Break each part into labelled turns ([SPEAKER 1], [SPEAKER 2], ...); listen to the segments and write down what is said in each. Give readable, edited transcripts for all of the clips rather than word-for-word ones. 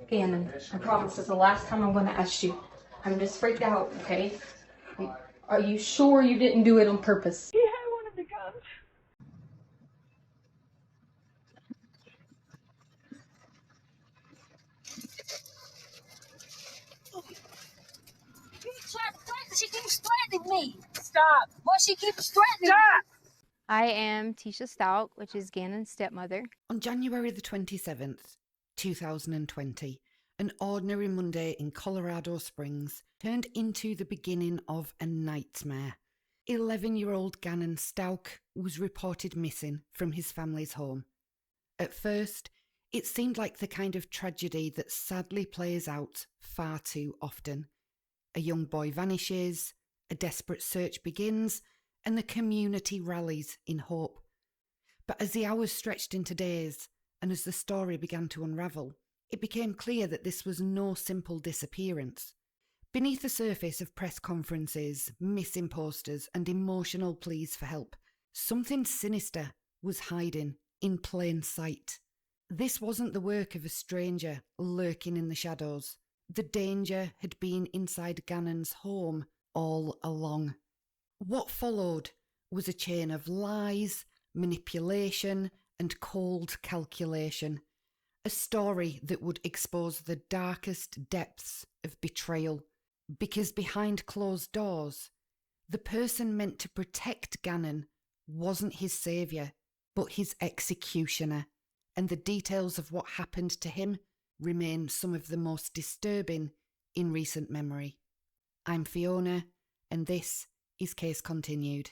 [SPEAKER 1] Gannon, I promise it's the last time I'm going to ask you. I'm just freaked out, okay? Are you sure you didn't do it on purpose?
[SPEAKER 2] Yeah, I wanted to come.
[SPEAKER 3] She keeps threatening me. Stop. Well, she keeps threatening me.
[SPEAKER 4] I am Letecia Stauch, which is Gannon's stepmother.
[SPEAKER 5] On January the 27th, 2020, an ordinary Monday in Colorado Springs turned into the beginning of a nightmare. 11-year-old Gannon Stauch was reported missing from his family's home. At first, it seemed like the kind of tragedy that sadly plays out far too often. A young boy vanishes, a desperate search begins, and the community rallies in hope. But as the hours stretched into days, and as the story began to unravel, it became clear that this was no simple disappearance. Beneath the surface of press conferences, missing posters, and emotional pleas for help, something sinister was hiding in plain sight. This wasn't the work of a stranger lurking in the shadows. The danger had been inside Gannon's home all along. What followed was a chain of lies, manipulation, and cold calculation. A story that would expose the darkest depths of betrayal. Because behind closed doors, the person meant to protect Gannon wasn't his saviour, but his executioner. And the details of what happened to him remain some of the most disturbing in recent memory. I'm Fiona, and this is Case Continued.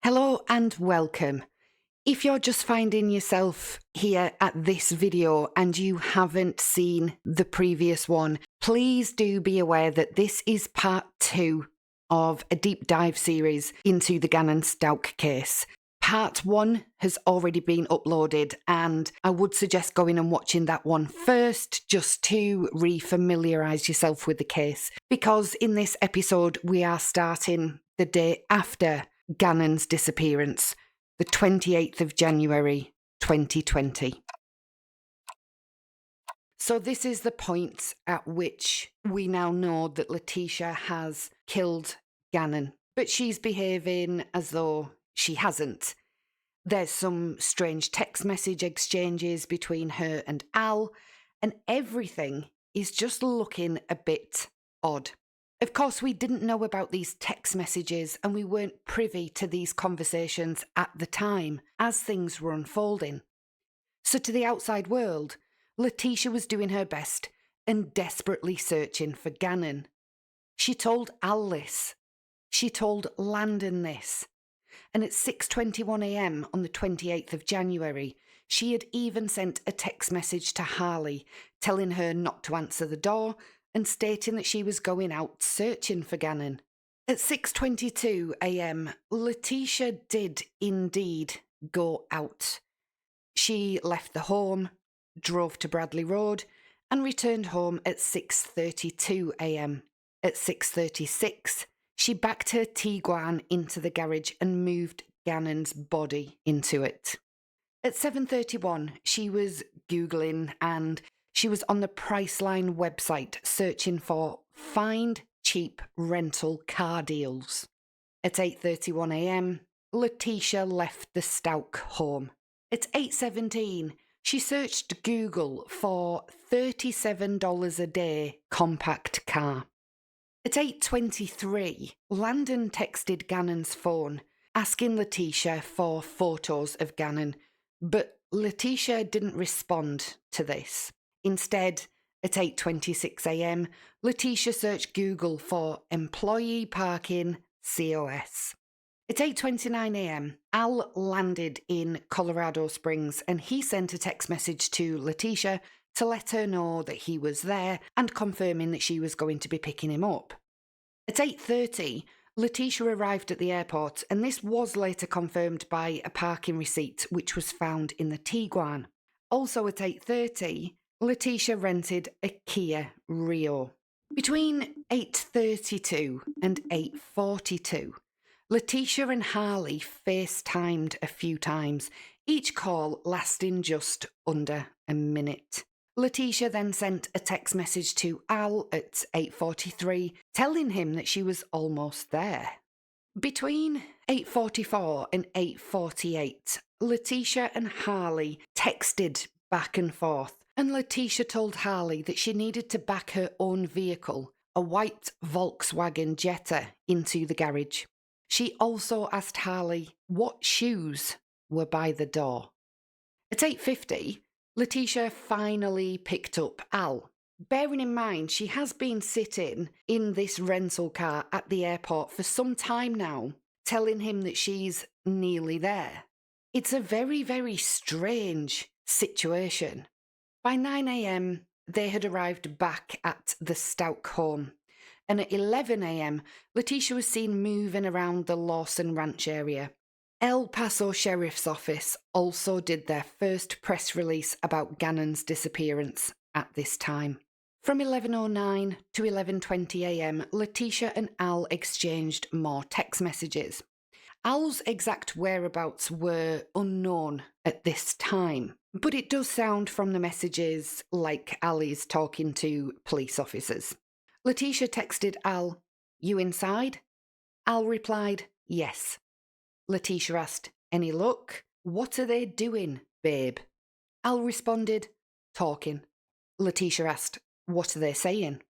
[SPEAKER 5] Hello and welcome. If you're just finding yourself here at this video and you haven't seen the previous one, please do be aware that this is part 2 of a deep dive series into the Gannon Stauch case. Part 1 has already been uploaded, and I would suggest going and watching that one first just to re-familiarise yourself with the case, because in this episode we are starting the day after Gannon's disappearance, the 28th of January 2020. So this is the point at which we now know that Letecia has killed Gannon, but she's behaving as though she hasn't. There's some strange text message exchanges between her and Al, and everything is just looking a bit odd. Of course, we didn't know about these text messages and we weren't privy to these conversations at the time as things were unfolding. So to the outside world, Letecia was doing her best and desperately searching for Gannon. She told Al this. She told Landon this. And at 6:21 a.m. on the 28th of January, she had even sent a text message to Harley telling her not to answer the door and stating that she was going out searching for Gannon. At 6:22 a.m, Letecia did indeed go out. She left the home, drove to Bradley Road, and returned home at 6:32 a.m. At 6:36, she backed her Tiguan into the garage and moved Gannon's body into it. At 7:31, she was Googling and she was on the Priceline website searching for find cheap rental car deals. At 8:31 a.m, Letecia left the Stauch home. At 8:17, she searched Google for $37 a day compact car. At 8:23, Landon texted Gannon's phone asking Letecia for photos of Gannon, but Letecia didn't respond to this. Instead, at 8:26 a.m, Letecia searched Google for employee parking SOS. At 8:29 a.m., Al landed in Colorado Springs and he sent a text message to Letecia to let her know that he was there and confirming that she was going to be picking him up. At 8:30, Letecia arrived at the airport, and this was later confirmed by a parking receipt which was found in the Tiguan. Also at 8:30, Letecia rented a Kia Rio. Between 8:32 and 8:42, Letecia and Harley FaceTimed a few times, each call lasting just under a minute. Letecia then sent a text message to Al at 8:43, telling him that she was almost there. Between 8:44 and 8:48, Letecia and Harley texted back and forth, and Letecia told Harley that she needed to back her own vehicle, a white Volkswagen Jetta, into the garage. She also asked Harley what shoes were by the door. At 8:50, Letecia finally picked up Al. Bearing in mind she has been sitting in this rental car at the airport for some time now, telling him that she's nearly there. It's a very, very strange situation. By 9 a.m, they had arrived back at the Stauch home, and at 11 a.m, Letecia was seen moving around the Lawson Ranch area. El Paso Sheriff's Office also did their first press release about Gannon's disappearance at this time. From 11:09 to 11:20 a.m, Letecia and Al exchanged more text messages. Al's exact whereabouts were unknown at this time, but it does sound from the messages like Al is talking to police officers. Letecia texted Al, "You inside?" Al replied, "Yes." Letecia asked, "Any luck? What are they doing, babe?" Al responded, "Talking." Letecia asked, "What are they saying?"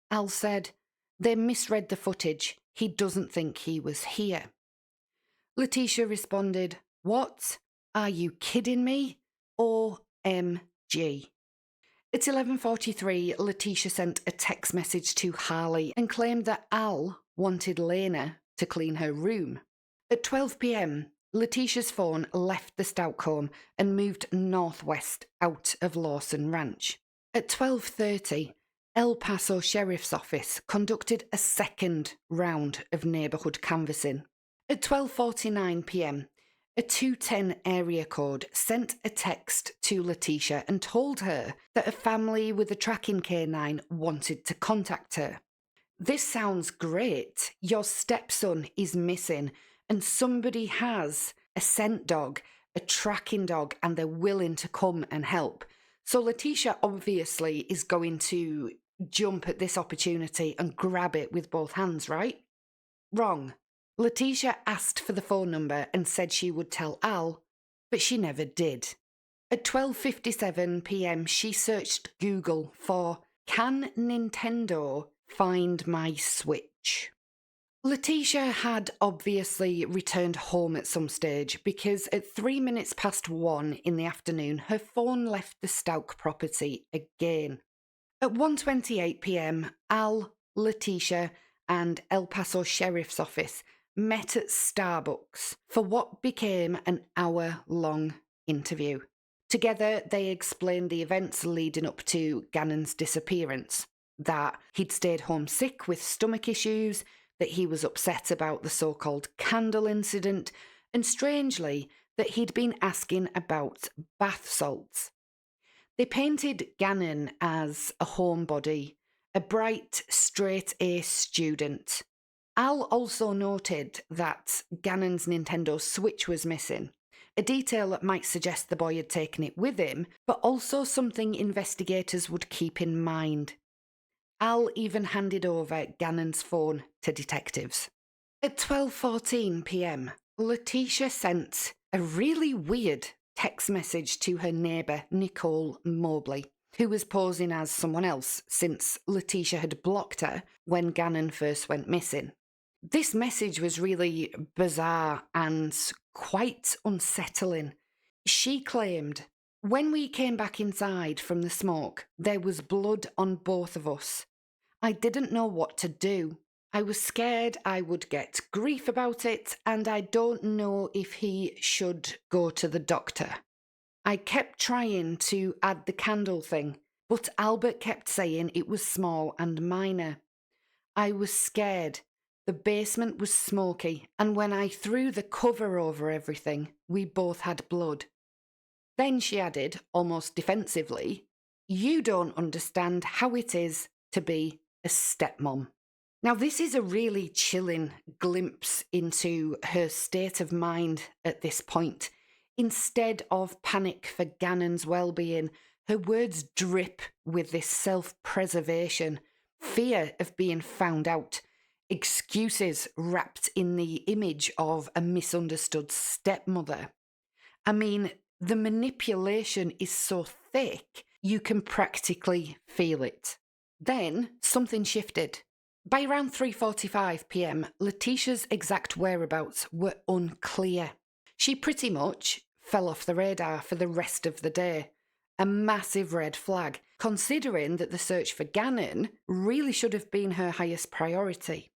[SPEAKER 5] Al said, "They misread the footage. He doesn't think he was here." Letecia responded, "What? Are you kidding me? OMG. At 11:43, Letecia sent a text message to Harley and claimed that Al wanted Lena to clean her room. At 12 p.m, Letecia's phone left the Stauch home and moved northwest out of Lawson Ranch. At 12:30, El Paso Sheriff's Office conducted a second round of neighbourhood canvassing. At 12:49 p.m, a 210 area code sent a text to Letecia and told her that a family with a tracking canine wanted to contact her. "This sounds great. Your stepson is missing, and somebody has a scent dog, a tracking dog, and they're willing to come and help." So Letecia obviously is going to jump at this opportunity and grab it with both hands, right? Wrong. Letecia asked for the phone number and said she would tell Al, but she never did. At 12:57 p.m, she searched Google for "Can Nintendo find my Switch?" Letecia had obviously returned home at some stage because at 1:03 in the afternoon, her phone left the Stauch property again. At 1:28 p.m, Al, Letecia, and El Paso Sheriff's Office met at Starbucks for what became an hour-long interview. Together, they explained the events leading up to Gannon's disappearance, that he'd stayed home sick with stomach issues, that he was upset about the so-called candle incident, and strangely, that he'd been asking about bath salts. They painted Gannon as a homebody, a bright, straight-A student. Al also noted that Gannon's Nintendo Switch was missing, a detail that might suggest the boy had taken it with him, but also something investigators would keep in mind. Al even handed over Gannon's phone to detectives. At 12:14 p.m, Letecia sent a really weird text message to her neighbour Nicole Mobley, who was posing as someone else since Letecia had blocked her when Gannon first went missing. This message was really bizarre and quite unsettling. She claimed, "When we came back inside from the smoke, there was blood on both of us. I didn't know what to do. I was scared I would get grief about it, and I don't know if he should go to the doctor. I kept trying to add the candle thing, but Albert kept saying it was small and minor. I was scared. The basement was smoky, and when I threw the cover over everything, we both had blood. Then she added, almost defensively, "You don't understand how it is to be a stepmom." Now, this is a really chilling glimpse into her state of mind at this point. Instead of panic for Gannon's well-being, her words drip with this self-preservation, fear of being found out, excuses wrapped in the image of a misunderstood stepmother. I mean, the manipulation is so thick, you can practically feel it. Then something shifted. By around 3:45 p.m, Letecia's exact whereabouts were unclear. She pretty much fell off the radar for the rest of the day. A massive red flag, considering that the search for Gannon really should have been her highest priority.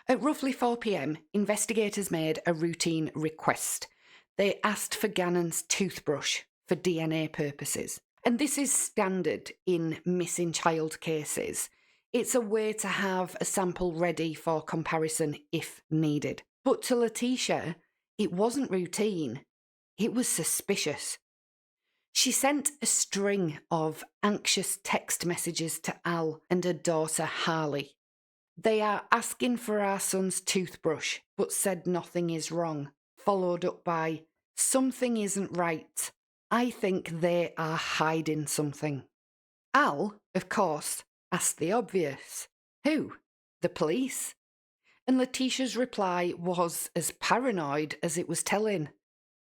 [SPEAKER 5] At roughly 4 p.m, investigators made a routine request. They asked for Gannon's toothbrush for DNA purposes. And this is standard in missing child cases. It's a way to have a sample ready for comparison if needed. But to Letecia, it wasn't routine. It was suspicious. She sent a string of anxious text messages to Al and her daughter Harley. "They are asking for our son's toothbrush, but said nothing is wrong," followed up by, "Something isn't right. I think they are hiding something." Al, of course, asked the obvious. Who? The police? And Letecia's reply was as paranoid as it was telling.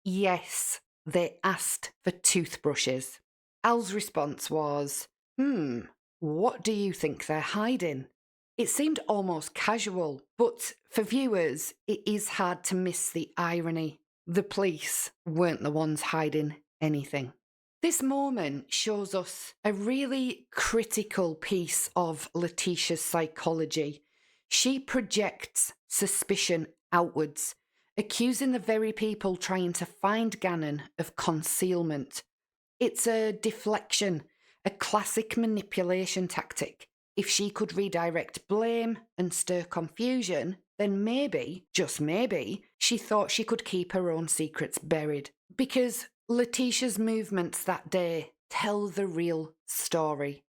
[SPEAKER 5] Yes, they asked for toothbrushes. Al's response was, what do you think they're hiding? It seemed almost casual, but for viewers, it is hard to miss the irony. The police weren't the ones hiding anything. This moment shows us a really critical piece of Letecia's psychology. She projects suspicion outwards, accusing the very people trying to find Gannon of concealment. It's a deflection, a classic manipulation tactic. If she could redirect blame and stir confusion, then maybe, just maybe, she thought she could keep her own secrets buried. Because Letecia's movements that day tell the real story.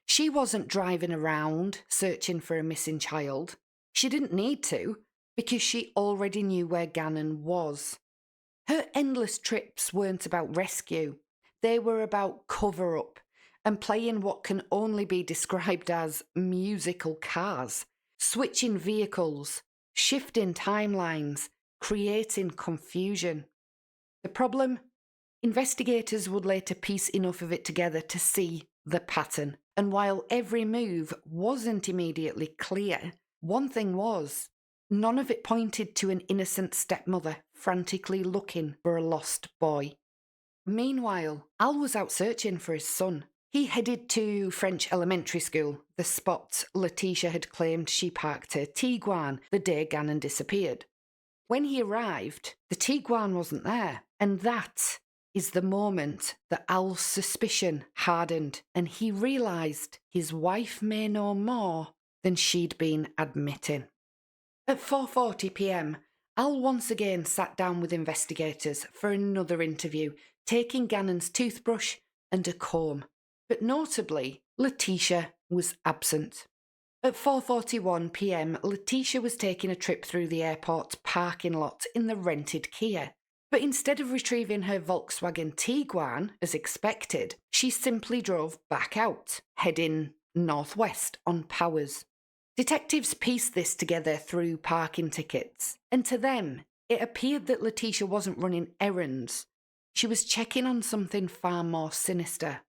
[SPEAKER 5] She wasn't driving around searching for a missing child. She didn't need to, because she already knew where Gannon was. Her endless trips weren't about rescue. They were about cover-up and playing what can only be described as musical cars, switching vehicles, shifting timelines, creating confusion. The problem? Investigators would later piece enough of it together to see the pattern. And while every move wasn't immediately clear, one thing was, none of it pointed to an innocent stepmother frantically looking for a lost boy. Meanwhile, Al was out searching for his son. He headed to French elementary school, the spot Letecia had claimed she parked her Tiguan the day Gannon disappeared. When he arrived, the Tiguan wasn't there, and that is the moment that Al's suspicion hardened and he realised his wife may know more than she'd been admitting. At 4:40 p.m, Al once again sat down with investigators for another interview, taking Gannon's toothbrush and a comb. But notably, Letecia was absent. At 4:41 p.m, Letecia was taking a trip through the airport's parking lot in the rented Kia. But instead of retrieving her Volkswagen Tiguan, as expected, she simply drove back out, heading northwest on Powers. Detectives pieced this together through parking tickets, and to them, it appeared that Letecia wasn't running errands. She was checking on something far more sinister.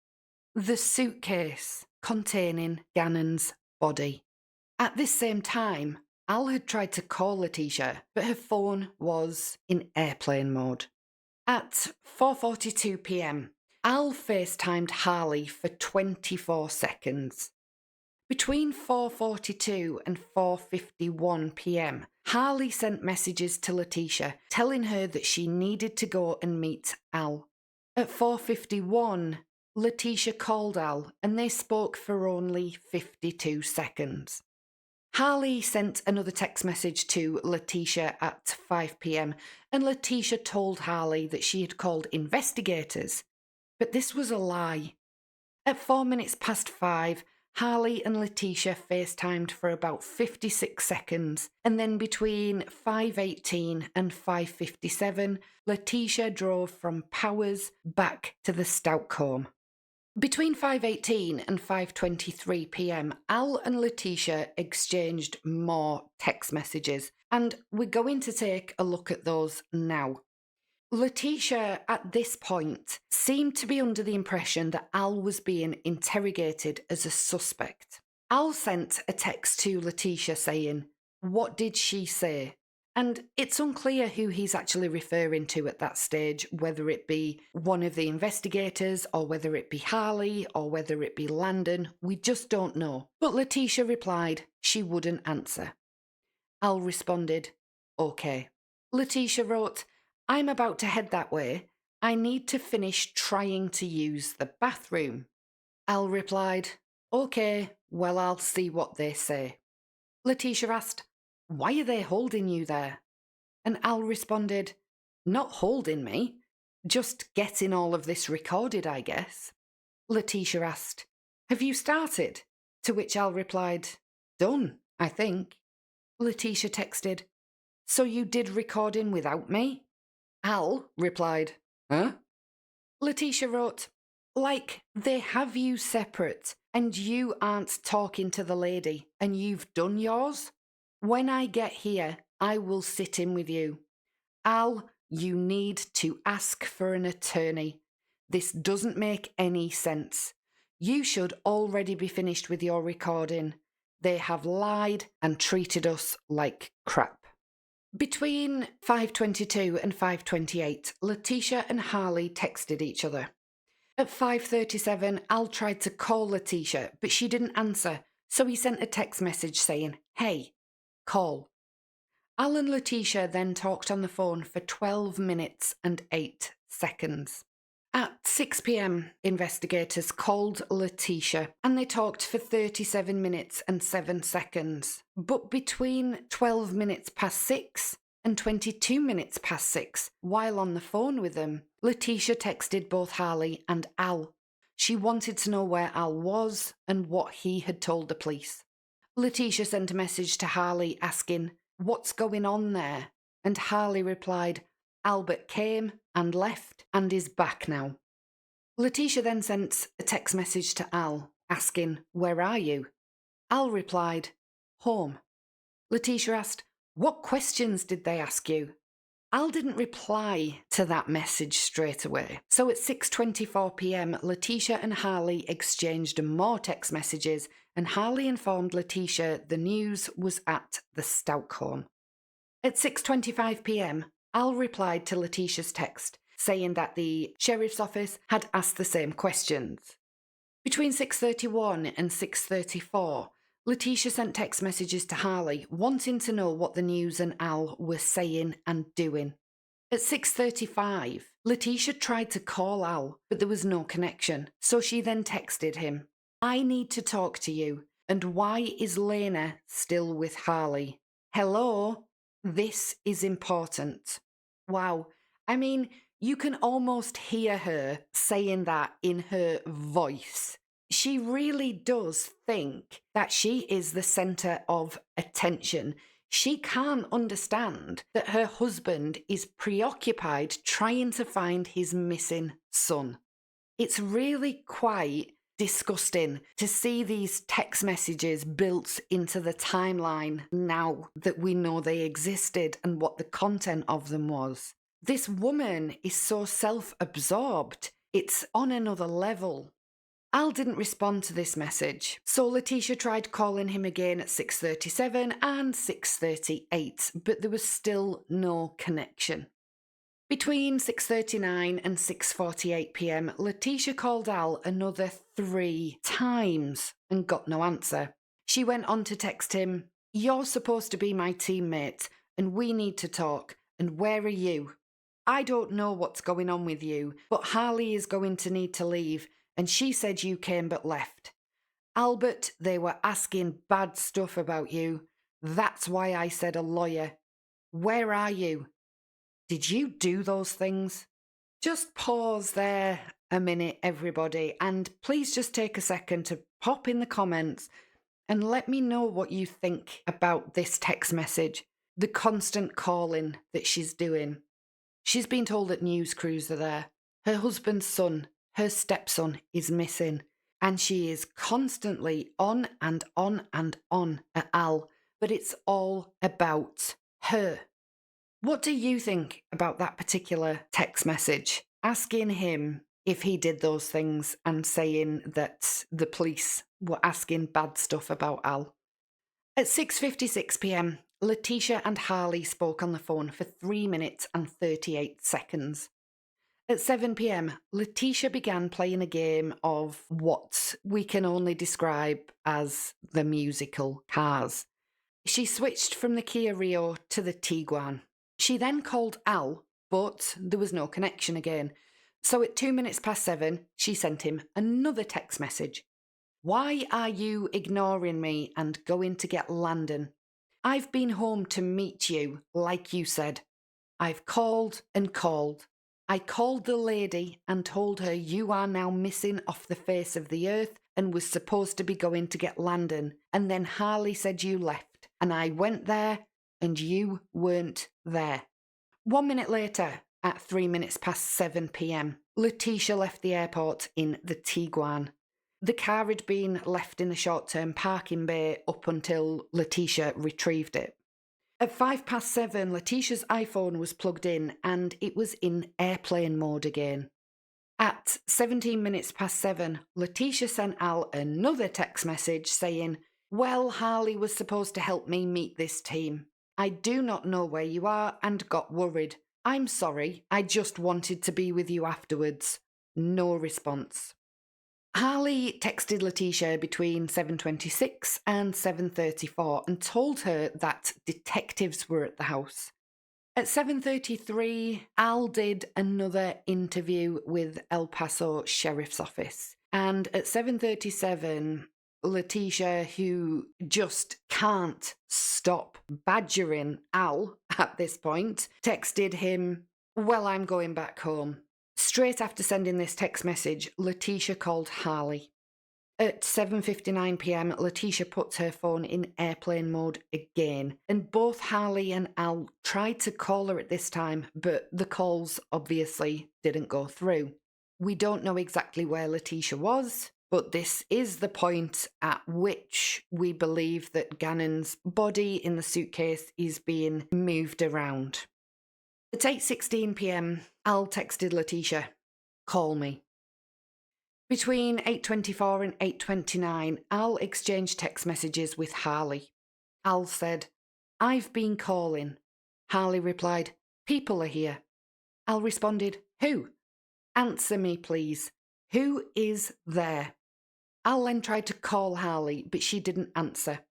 [SPEAKER 5] The suitcase containing Gannon's body. At this same time, Al had tried to call Letecia, but her phone was in airplane mode. At 4:42 p.m, Al FaceTimed Harley for 24 seconds. Between 4:42 and 4:51 p.m, Harley sent messages to Letecia telling her that she needed to go and meet Al. At 4:51, Letecia called Al and they spoke for only 52 seconds. Harley sent another text message to Letecia at 5 p.m, and Letecia told Harley that she had called investigators, but this was a lie. At 4 minutes past 5, Harley and Letecia FaceTimed for about 56 seconds, and then between 5:18 and 5:57, Letecia drove from Powers back to the Stauch home. Between 5:18 and 5:23 p.m, Al and Letecia exchanged more text messages, and we're going to take a look at those now. Letecia, at this point, seemed to be under the impression that Al was being interrogated as a suspect. Al sent a text to Letecia saying, "What did she say?" And it's unclear who he's actually referring to at that stage, whether it be one of the investigators, or whether it be Harley, or whether it be Landon. We just don't know. But Letecia replied she wouldn't answer. Al responded, "Okay." Letecia wrote, "I'm about to head that way. I need to finish trying to use the bathroom." Al replied, "Okay, well, I'll see what they say." Letecia asked, "Why are they holding you there?" And Al responded, "Not holding me, just getting all of this recorded, I guess." Letecia asked, "Have you started?" To which Al replied, "Done, I think." Letecia texted, "So you did recording without me?" Al replied, "Huh?" Letecia wrote, "Like, they have you separate, and you aren't talking to the lady, and you've done yours? When I get here, I will sit in with you. Al, you need to ask for an attorney. This doesn't make any sense. You should already be finished with your recording. They have lied and treated us like crap." Between 5:22 and 5:28, Letecia and Harley texted each other. At 5:37, Al tried to call Letecia, but she didn't answer, so he sent a text message saying, "Hey, call." Al and Letecia then talked on the phone for 12 minutes and 8 seconds. At 6 p.m, investigators called Letecia and they talked for 37 minutes and 7 seconds. But between 12 minutes past 6 and 22 minutes past 6, while on the phone with them, Letecia texted both Harley and Al. She wanted to know where Al was and what he had told the police. Letecia sent a message to Harley asking, "What's going on there?" And Harley replied, "Albert came and left and is back now." Letecia then sent a text message to Al asking, "Where are you?" Al replied, "Home." Letecia asked, "What questions did they ask you?" Al didn't reply to that message straight away. So at 6:24 p.m, Letecia and Harley exchanged more text messages, and Harley informed Letecia the news was at the Stauch home. At 6:25 p.m, Al replied to Letecia's text, saying that the sheriff's office had asked the same questions. Between 6:31 and 6:34, Letecia sent text messages to Harley wanting to know what the news and Al were saying and doing. At 6:35, Letecia tried to call Al, but there was no connection, so she then texted him, "I need to talk to you, and why is Lena still with Harley? Hello? This is important." Wow. I mean, you can almost hear her saying that in her voice. She really does think that she is the centre of attention. She can't understand that her husband is preoccupied trying to find his missing son. It's really quite disgusting to see these text messages built into the timeline now that we know they existed and what the content of them was. This woman is so self-absorbed. It's on another level. Al didn't respond to this message, so Letecia tried calling him again at 6:37 and 6:38, but there was still no connection. Between 6:39 and 6:48 p.m, Letecia called Al another 3 times and got no answer. She went on to text him, "You're supposed to be my teammate, and we need to talk, and where are you? I don't know what's going on with you, but Harley is going to need to leave, and she said you came but left. Albert, they were asking bad stuff about you. That's why I said a lawyer. Where are you? Did you do those things?" Just pause there a minute, everybody, and please just take a second to pop in the comments and let me know what you think about this text message, the constant calling that she's doing. She's been told that news crews are there. Her husband's son, her stepson, is missing, and she is constantly on and on and on at Al, but it's all about her. What do you think about that particular text message? Asking him if he did those things and saying that the police were asking bad stuff about Al. At 6:56 p.m, Letecia and Harley spoke on the phone for 3 minutes and 38 seconds. At 7 p.m, Letecia began playing a game of what we can only describe as the musical Cars. She switched from the Kia Rio to the Tiguan. She then called Al, but there was no connection again. So at 2 minutes past 7, she sent him another text message. "Why are you ignoring me and going to get Landon? I've been home to meet you, like you said. I've called and called. I called the lady and told her you are now missing off the face of the earth and was supposed to be going to get Landon, and then Harley said you left, and I went there and you weren't there." 1 minute later, at 3 minutes past 7 p.m, Letecia left the airport in the Tiguan. The car had been left in the short-term parking bay up until Letecia retrieved it. At 5 past 7, Letecia's iPhone was plugged in and it was in airplane mode again. At 17 minutes past 7, Letecia sent Al another text message saying, "Well, Harley was supposed to help me meet this team. I do not know where you are and got worried. I'm sorry, I just wanted to be with you afterwards." No response. Harley texted Letecia between 7:26 and 7:34 and told her that detectives were at the house. At 7:33, Al did another interview with El Paso Sheriff's Office. And at 7:37, Letecia, who just can't stop badgering Al at this point, texted him, "Well, I'm going back home." Straight after sending this text message, Letecia called Harley. At 7:59 p.m, Letecia puts her phone in airplane mode again, and both Harley and Al tried to call her at this time, but the calls obviously didn't go through. We don't know exactly where Letecia was, but this is the point at which we believe that Gannon's body in the suitcase is being moved around. At 8:16 p.m, Al texted Letecia, "Call me." Between 8:24 and 8:29, Al exchanged text messages with Harley. Al said, "I've been calling." Harley replied, "People are here." Al responded, "Who? Answer me, please. Who is there?" Al then tried to call Harley, but she didn't answer.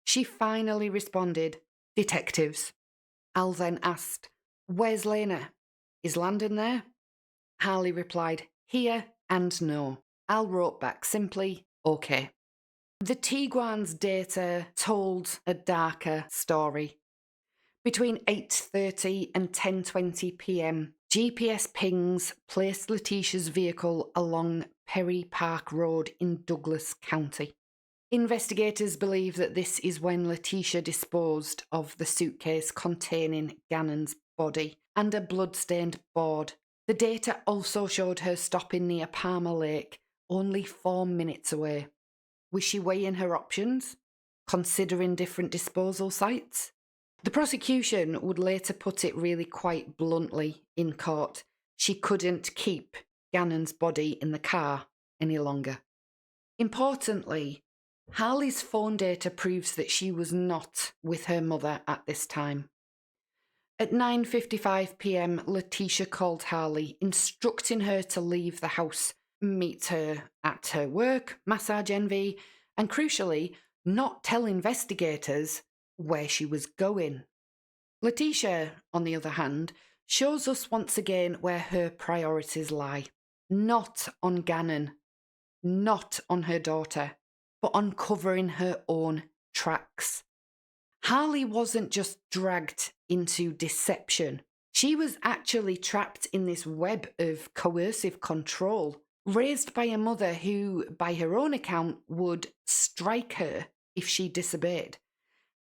[SPEAKER 5] She finally responded, "Detectives." Al then asked, "Where's Lena? Is Landon there?" Harley replied, "Here and no." Al wrote back simply, "Okay." The Tiguan's data told a darker story. Between 8:30 and 10:20 p.m, GPS pings placed Letecia's vehicle along Perry Park Road in Douglas County. Investigators believe that this is when Letecia disposed of the suitcase containing Gannon's body and a blood-stained board. The data also showed her stopping near Palmer Lake, only 4 minutes away. Was she weighing her options? Considering different disposal sites? The prosecution would later put it really quite bluntly in court. She couldn't keep Gannon's body in the car any longer. Importantly, Harley's phone data proves that she was not with her mother at this time. At 9:55 p.m, Letecia called Harley, instructing her to leave the house, meet her at her work, Massage Envy, and crucially, not tell investigators where she was going. Letecia, on the other hand, shows us once again where her priorities lie. Not on Gannon, not on her daughter, but on covering her own tracks. Harley wasn't just dragged into deception. She was actually trapped in this web of coercive control, raised by a mother who, by her own account, would strike her if she disobeyed.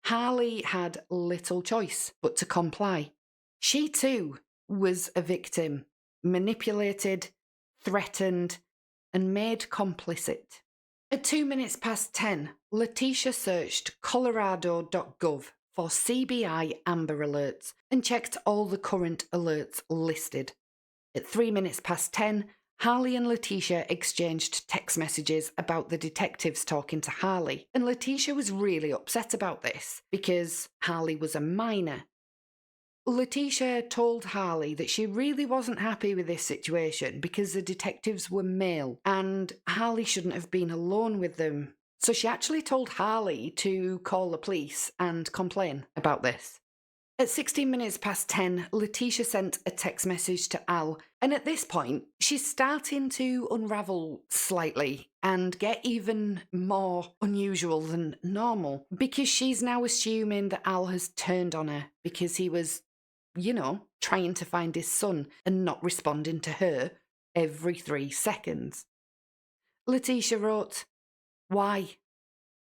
[SPEAKER 5] Harley had little choice but to comply. She too was a victim, manipulated, threatened, and made complicit. At 10:02, Letecia searched colorado.gov for CBI Amber Alerts and checked all the current alerts listed. At 10:03, Harley and Letecia exchanged text messages about the detectives talking to Harley, and Letecia was really upset about this because Harley was a minor. Letecia told Harley that she really wasn't happy with this situation because the detectives were male and Harley shouldn't have been alone with them. So she actually told Harley to call the police and complain about this. At 10:16, Letecia sent a text message to Al, and at this point, she's starting to unravel slightly and get even more unusual than normal because she's now assuming that Al has turned on her because he was, trying to find his son and not responding to her every 3 seconds. Letecia wrote, "Why?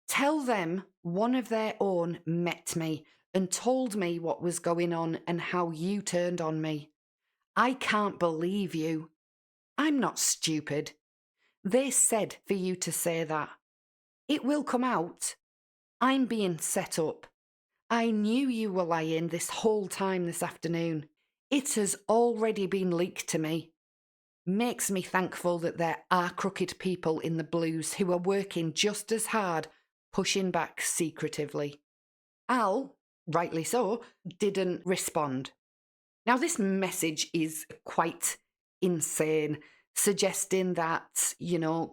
[SPEAKER 5] Tell them one of their own met me and told me what was going on and how you turned on me. I can't believe you. I'm not stupid. They said for you to say that. It will come out. I'm being set up. I knew you were lying this whole time this afternoon. It has already been leaked to me. Makes me thankful that there are crooked people in the blues who are working just as hard, pushing back secretively." Al, rightly so, didn't respond. Now, this message is quite insane, suggesting that,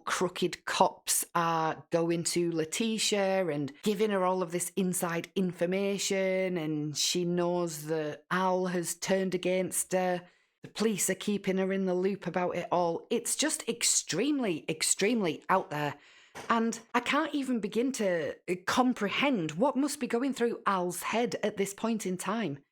[SPEAKER 5] crooked cops are going to Letecia and giving her all of this inside information, and she knows that Al has turned against her. The police are keeping her in the loop about it all. It's just extremely, extremely out there. And I can't even begin to comprehend what must be going through Al's head at this point in time.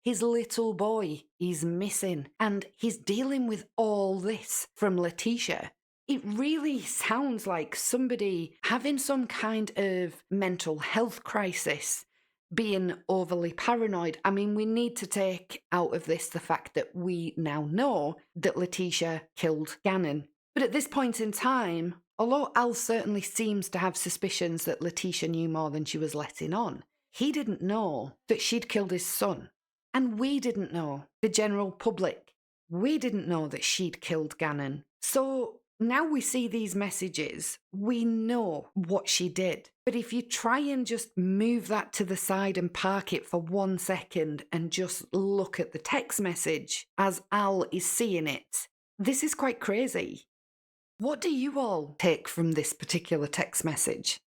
[SPEAKER 5] His little boy is missing, and he's dealing with all this from Letecia. It really sounds like somebody having some kind of mental health crisis, being overly paranoid. I mean, we need to take out of this the fact that we now know that Letecia killed Gannon. But at this point in time, although Al certainly seems to have suspicions that Letecia knew more than she was letting on, he didn't know that she'd killed his son. And we didn't know, the general public. We didn't know that she'd killed Gannon. So now we see these messages, we know what she did. But if you try and just move that to the side and park it for 1 second and just look at the text message as Al is seeing it, this is quite crazy. What do you all take from this particular text message?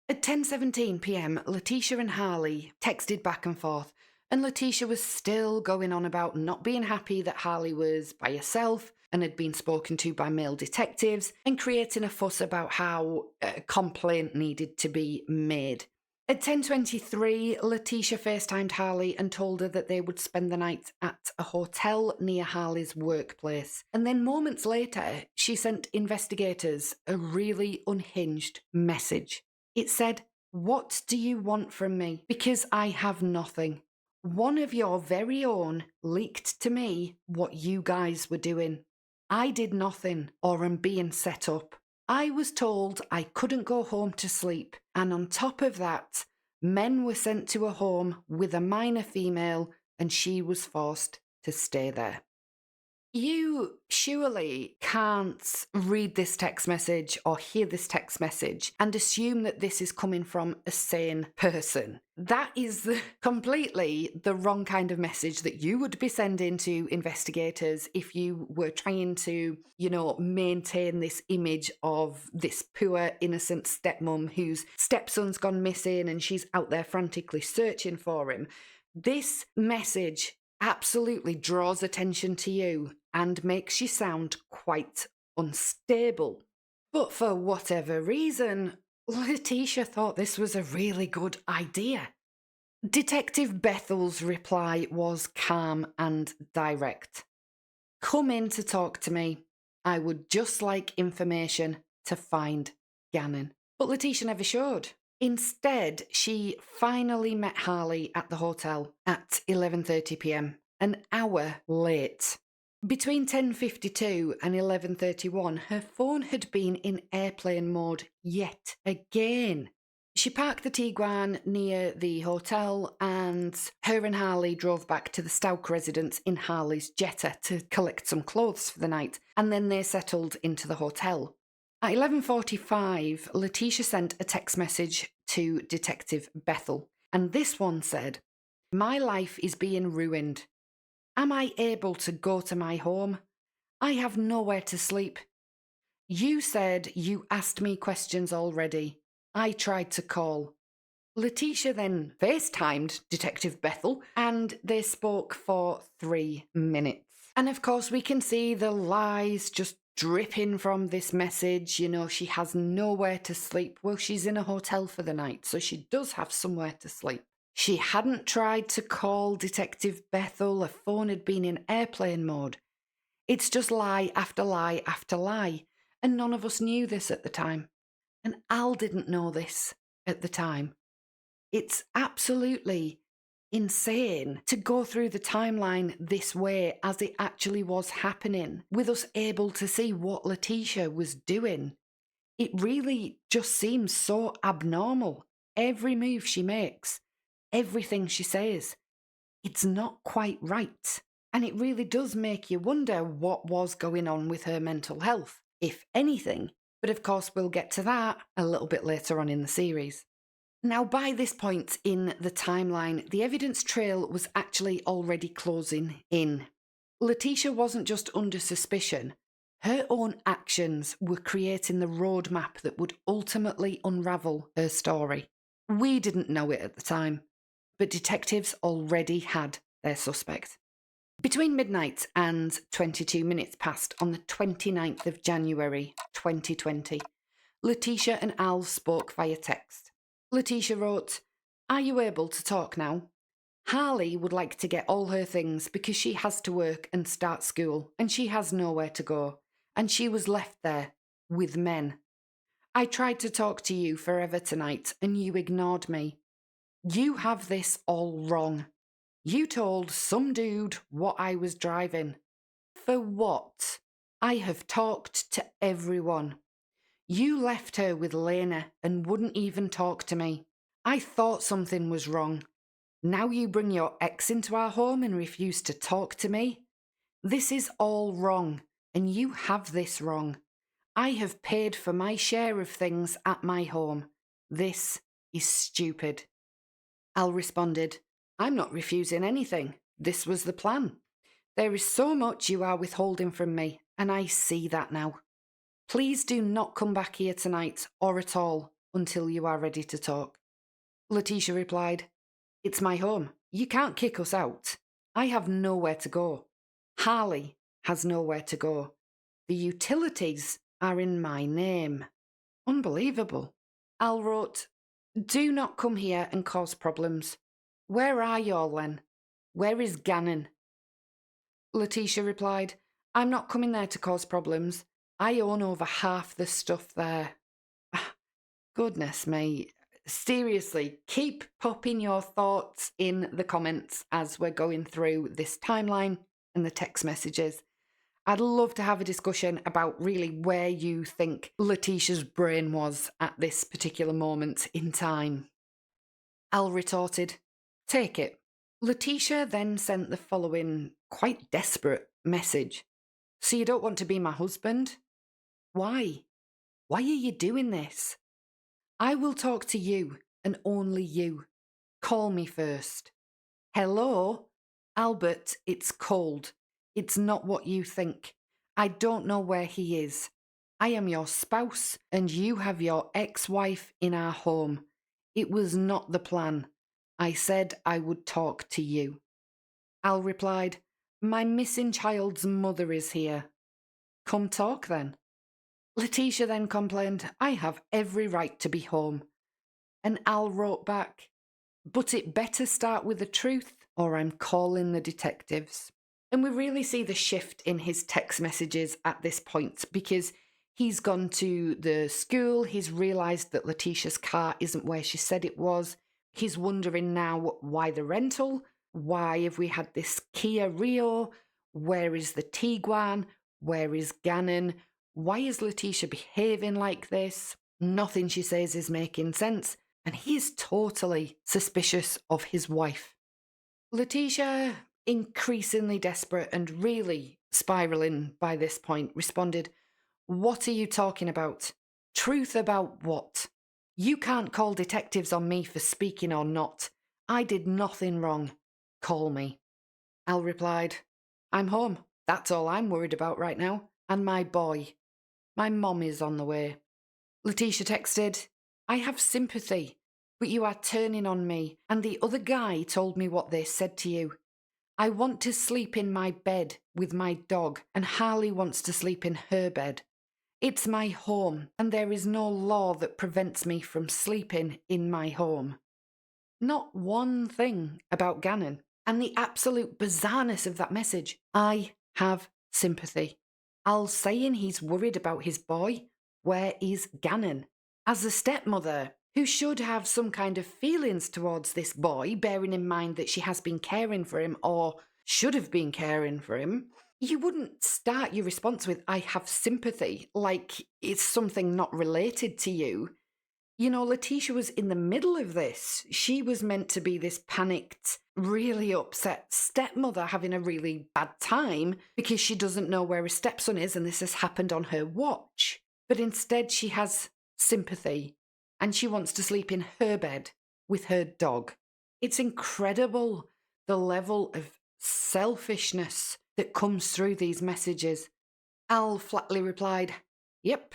[SPEAKER 5] At 10:17 p.m, Letecia and Harley texted back and forth, and Letecia was still going on about not being happy that Harley was by herself and had been spoken to by male detectives, and creating a fuss about how a complaint needed to be made. At 10:23, Letecia FaceTimed Harley and told her that they would spend the night at a hotel near Harley's workplace. And then moments later, she sent investigators a really unhinged message. It said, "What do you want from me? Because I have nothing. One of your very own leaked to me what you guys were doing. I did nothing or am being set up. I was told I couldn't go home to sleep, and on top of that, men were sent to a home with a minor female, and she was forced to stay there." You surely can't read this text message or hear this text message and assume that this is coming from a sane person. That is completely the wrong kind of message that you would be sending to investigators if you were trying to, maintain this image of this poor, innocent stepmom whose stepson's gone missing and she's out there frantically searching for him. This message absolutely draws attention to you and makes you sound quite unstable. But for whatever reason, Letecia thought this was a really good idea. Detective Bethel's reply was calm and direct. Come in to talk to me. I would just like information to find Gannon. But Letecia never showed. Instead, she finally met Harley at the hotel at 11:30 p.m, an hour late. Between 10:52 and 11:31, her phone had been in airplane mode yet again. She parked the Tiguan near the hotel and her and Harley drove back to the Stauch residence in Harley's Jetta to collect some clothes for the night, and then they settled into the hotel. At 11:45, Letecia sent a text message to Detective Bethel, and this one said, "My life is being ruined. Am I able to go to my home? I have nowhere to sleep. You said you asked me questions already. I tried to call." Letecia then FaceTimed Detective Bethel, and they spoke for 3 minutes. And of course, we can see the lies just dripping from this message. She has nowhere to sleep. Well, she's in a hotel for the night, so she does have somewhere to sleep. She hadn't tried to call Detective Bethel. Her phone had been in airplane mode. It's just lie after lie after lie. And none of us knew this at the time. And Al didn't know this at the time. It's absolutely insane to go through the timeline this way as it actually was happening, with us able to see what Letecia was doing. It really just seems so abnormal. Every move she makes, everything she says, it's not quite right. And it really does make you wonder what was going on with her mental health, if anything. But of course, we'll get to that a little bit later on in the series. Now, by this point in the timeline, the evidence trail was actually already closing in. Letecia wasn't just under suspicion. Her own actions were creating the roadmap that would ultimately unravel her story. We didn't know it at the time, but detectives already had their suspect. Between midnight and 22 minutes past on the 29th of January 2020, Letecia and Al spoke via text. Letecia wrote, "Are you able to talk now? Harley would like to get all her things because she has to work and start school and she has nowhere to go, and she was left there with men. I tried to talk to you forever tonight and you ignored me. You have this all wrong. You told some dude what I was driving. For what? I have talked to everyone. You left her with Lena and wouldn't even talk to me. I thought something was wrong. Now you bring your ex into our home and refuse to talk to me? This is all wrong, and you have this wrong. I have paid for my share of things at my home. This is stupid." Al responded, "I'm not refusing anything. This was the plan. There is so much you are withholding from me, and I see that now. Please do not come back here tonight or at all until you are ready to talk." Letecia replied, "It's my home. You can't kick us out. I have nowhere to go. Harley has nowhere to go. The utilities are in my name." Unbelievable. Al wrote, "Do not come here and cause problems. Where are y'all then? Where is Gannon?" Letecia replied, "I'm not coming there to cause problems. I own over half the stuff there." Goodness me. Seriously, keep popping your thoughts in the comments as we're going through this timeline and the text messages. I'd love to have a discussion about really where you think Letecia's brain was at this particular moment in time. Al retorted, "Take it." Letecia then sent the following quite desperate message. So you don't want to be my husband? Why? Why are you doing this? I will talk to you and only you. Call me first. Hello? Albert, it's cold. It's not what you think. I don't know where he is. I am your spouse and you have your ex-wife in our home. It was not the plan. I said I would talk to you. Al replied, my missing child's mother is here. Come talk then. Letecia then complained, I have every right to be home. And Al wrote back, but it better start with the truth or I'm calling the detectives. And we really see the shift in his text messages at this point because he's gone to the school, he's realised that Leticia's car isn't where she said it was. He's wondering now why the rental, why have we had this Kia Rio, where is the Tiguan, where is Gannon, why is Letecia behaving like this? Nothing she says is making sense. And he is totally suspicious of his wife. Letecia, increasingly desperate and really spiralling by this point, responded, what are you talking about? Truth about what? You can't call detectives on me for speaking or not. I did nothing wrong. Call me. Al replied, I'm home. That's all I'm worried about right now. And my boy. My mom is on the way. Letecia texted, I have sympathy, but you are turning on me, and the other guy told me what they said to you. I want to sleep in my bed with my dog, and Harley wants to sleep in her bed. It's my home, and there is no law that prevents me from sleeping in my home. Not one thing about Gannon, and the absolute bizarreness of that message. I have sympathy. Al saying he's worried about his boy. Where is Gannon? As a stepmother, who should have some kind of feelings towards this boy, bearing in mind that she has been caring for him or should have been caring for him, you wouldn't start your response with, I have sympathy, like it's something not related to you. You know, Letecia was in the middle of this. She was meant to be this panicked, really upset stepmother having a really bad time because she doesn't know where her stepson is and this has happened on her watch. But instead she has sympathy and she wants to sleep in her bed with her dog. It's incredible the level of selfishness that comes through these messages. Al flatly replied, yep.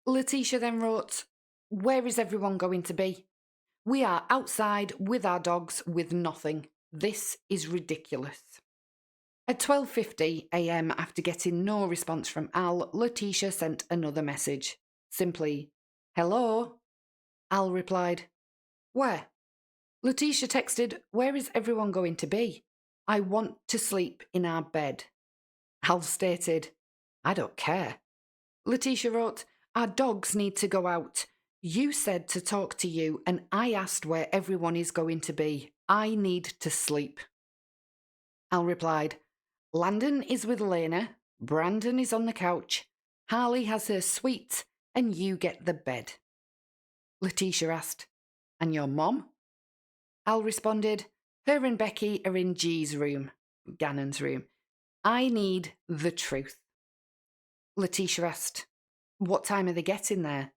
[SPEAKER 5] Letecia then wrote, where is everyone going to be? We are outside with our dogs with nothing. This is ridiculous. At 12:50 a.m, after getting no response from Al, Letecia sent another message. Simply, hello? Al replied, where? Letecia texted, where is everyone going to be? I want to sleep in our bed. Al stated, I don't care. Letecia wrote, our dogs need to go out. You said to talk to you and I asked where everyone is going to be. I need to sleep. Al replied, Landon is with Lena, Brandon is on the couch, Harley has her suite, and you get the bed. Letecia asked, and your mom? Al responded, her and Becky are in G's room, Gannon's room. I need the truth. Letecia asked, what time are they getting there?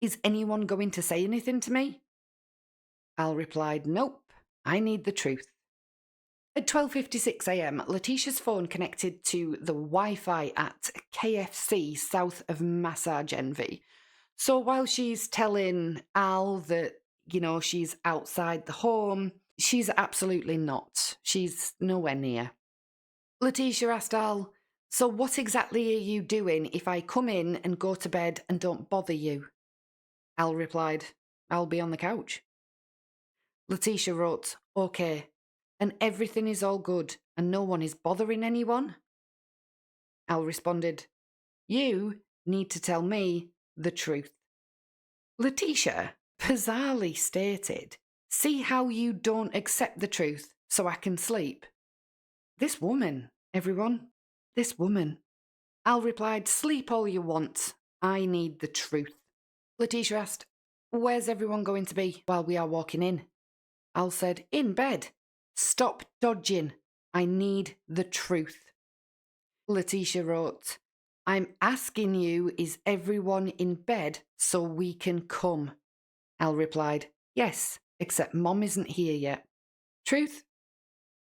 [SPEAKER 5] Is anyone going to say anything to me? Al replied, nope, I need the truth. At 12:56 a.m, Leticia's phone connected to the Wi-Fi at KFC south of Massage Envy. So while she's telling Al that, she's outside the home, she's absolutely not. She's nowhere near. Letecia asked Al, so what exactly are you doing if I come in and go to bed and don't bother you? Al replied, I'll be on the couch. Letecia wrote, okay, and everything is all good and no one is bothering anyone? Al responded, you need to tell me the truth. Letecia bizarrely stated, see how you don't accept the truth so I can sleep. This woman, everyone, this woman. Al replied, sleep all you want. I need the truth. Letecia asked, where's everyone going to be while we are walking in? Al said, in bed. Stop dodging. I need the truth. Letecia wrote, I'm asking you, is everyone in bed so we can come? Al replied, yes, except Mom isn't here yet. Truth?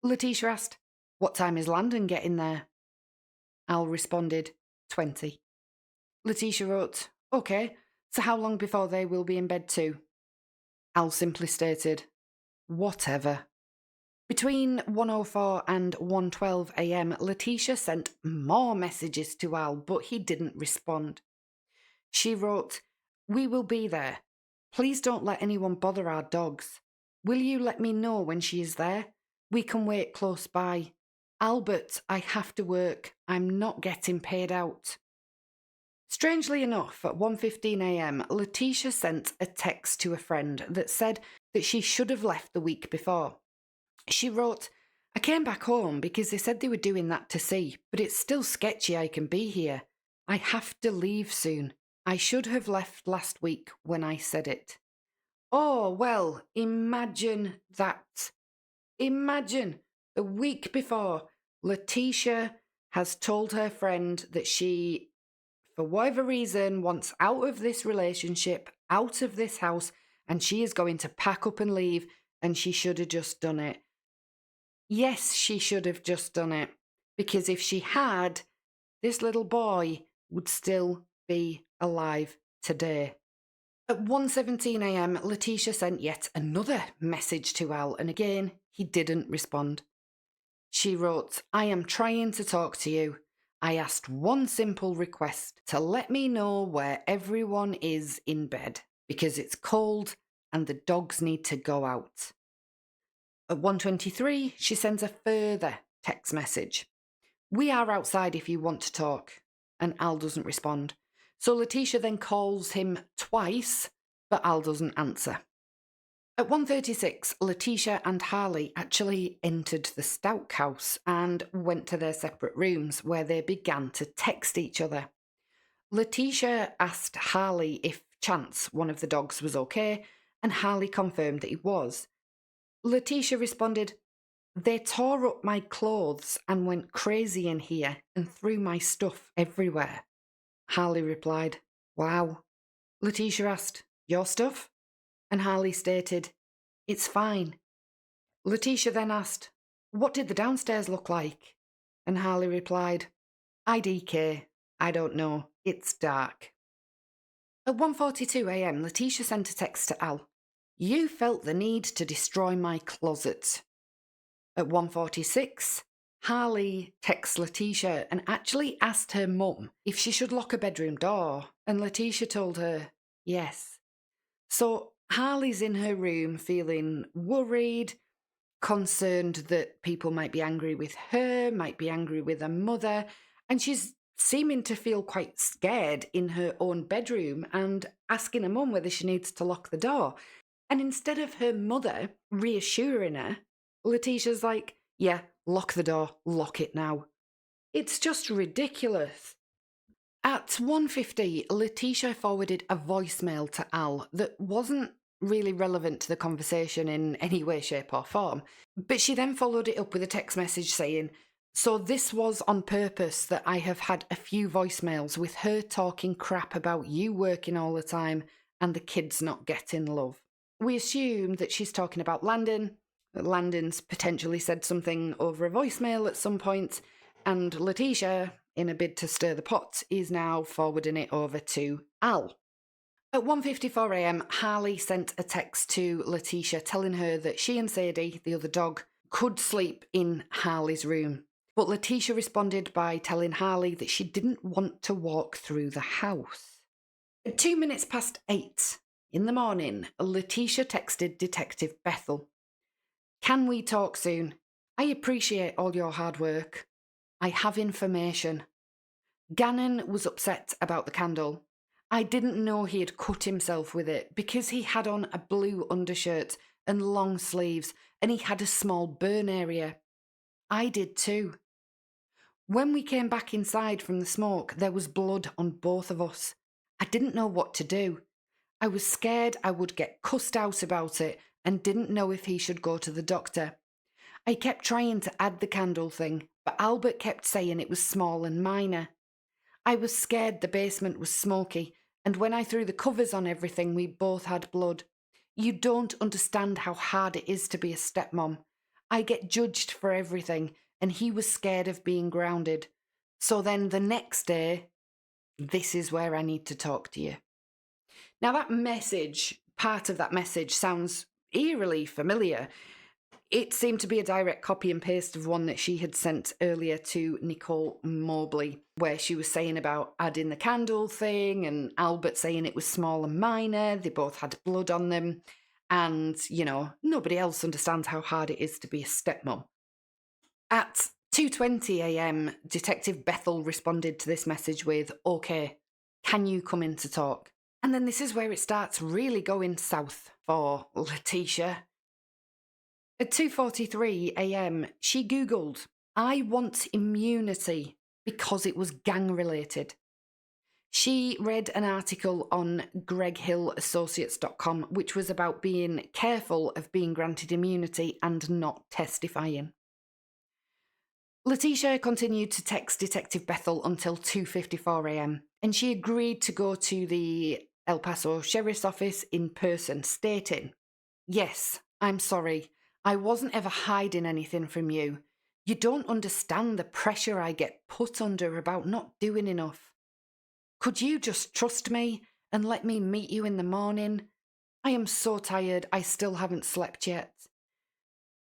[SPEAKER 5] Letecia asked, what time is Landon getting there? Al responded, 20. Letecia wrote, okay, so how long before they will be in bed too? Al simply stated, whatever. Between 1:04 and 1:12 a.m, Letecia sent more messages to Al, but he didn't respond. She wrote, we will be there. Please don't let anyone bother our dogs. Will you let me know when she is there? We can wait close by. Albert, I have to work. I'm not getting paid out. Strangely enough, at 1:15 a.m, Letecia sent a text to a friend that said that she should have left the week before. She wrote, I came back home because they said they were doing that to see, but it's still sketchy I can be here. I have to leave soon. I should have left last week when I said it. Oh, well, imagine that. Imagine the week before, Letecia has told her friend that she, for whatever reason, wants out of this relationship, out of this house, and she is going to pack up and leave, and she should have just done it. Yes, she should have just done it, because if she had, this little boy would still be alive today. At 1:17 a.m, Letecia sent yet another message to Al, and again, he didn't respond. She wrote, I am trying to talk to you. I asked one simple request, to let me know where everyone is in bed, because it's cold and the dogs need to go out. At 1:23, she sends a further text message. We are outside if you want to talk. And Al doesn't respond. So Letecia then calls him twice, but Al doesn't answer. At 1:36, Letecia and Harley actually entered the Stauch house and went to their separate rooms where they began to text each other. Letecia asked Harley if Chance, one of the dogs, was okay, and Harley confirmed that he was. Letecia responded, they tore up my clothes and went crazy in here and threw my stuff everywhere. Harley replied, wow. Letecia asked, your stuff? And Harley stated, it's fine. Letecia then asked, what did the downstairs look like? And Harley replied, IDK, I don't know, it's dark. At 1:42 a.m, Letecia sent a text to Al. You felt the need to destroy my closet. At 1:46, Harley texts Letecia and actually asked her mum if she should lock her bedroom door, and Letecia told her yes. So Harley's in her room feeling worried, concerned that people might be angry with her, might be angry with her mother, and she's seeming to feel quite scared in her own bedroom and asking her mum whether she needs to lock the door. And instead of her mother reassuring her, Letecia's like, yeah, lock the door, lock it now. It's just ridiculous. At 1:50, Letecia forwarded a voicemail to Al that wasn't really relevant to the conversation in any way, shape or form, but she then followed it up with a text message saying, so this was on purpose that I have had a few voicemails with her talking crap about you working all the time and the kids not getting love. We assume that she's talking about Landon, that Landon's potentially said something over a voicemail at some point, and Letecia, in a bid to stir the pot, is now forwarding it over to Al. At 1:54 a.m, Harley sent a text to Letecia telling her that she and Sadie, the other dog, could sleep in Harley's room. But Letecia responded by telling Harley that she didn't want to walk through the house. At 8:02 in the morning, Letecia texted Detective Bethel. Can we talk soon? I appreciate all your hard work. I have information. Gannon was upset about the candle. I didn't know he had cut himself with it because he had on a blue undershirt and long sleeves and he had a small burn area. I did too. When we came back inside from the smoke, there was blood on both of us. I didn't know what to do. I was scared I would get cussed out about it and didn't know if he should go to the doctor. I kept trying to add the candle thing, but Albert kept saying it was small and minor. I was scared the basement was smoky, and when I threw the covers on everything, we both had blood. You don't understand how hard it is to be a stepmom. I get judged for everything, and he was scared of being grounded. So then the next day, this is where I need to talk to you. Now that message, part of that message sounds eerily familiar. It seemed to be a direct copy and paste of one that she had sent earlier to Nicole Mobley, where she was saying about adding the candle thing and Albert saying it was small and minor, they both had blood on them, and, nobody else understands how hard it is to be a stepmom. At 2:20 a.m, Detective Bethel responded to this message with, "Okay, can you come in to talk?" And then this is where it starts really going south for Letecia. At 2:43 a.m, she Googled, "I want immunity," because it was gang-related. She read an article on GregHillAssociates.com, which was about being careful of being granted immunity and not testifying. Letecia continued to text Detective Bethel until 2:54 a.m, and she agreed to go to the El Paso Sheriff's Office in person, stating, "Yes, I'm sorry. I wasn't ever hiding anything from you. You don't understand the pressure I get put under about not doing enough. Could you just trust me and let me meet you in the morning? I am so tired, I still haven't slept yet."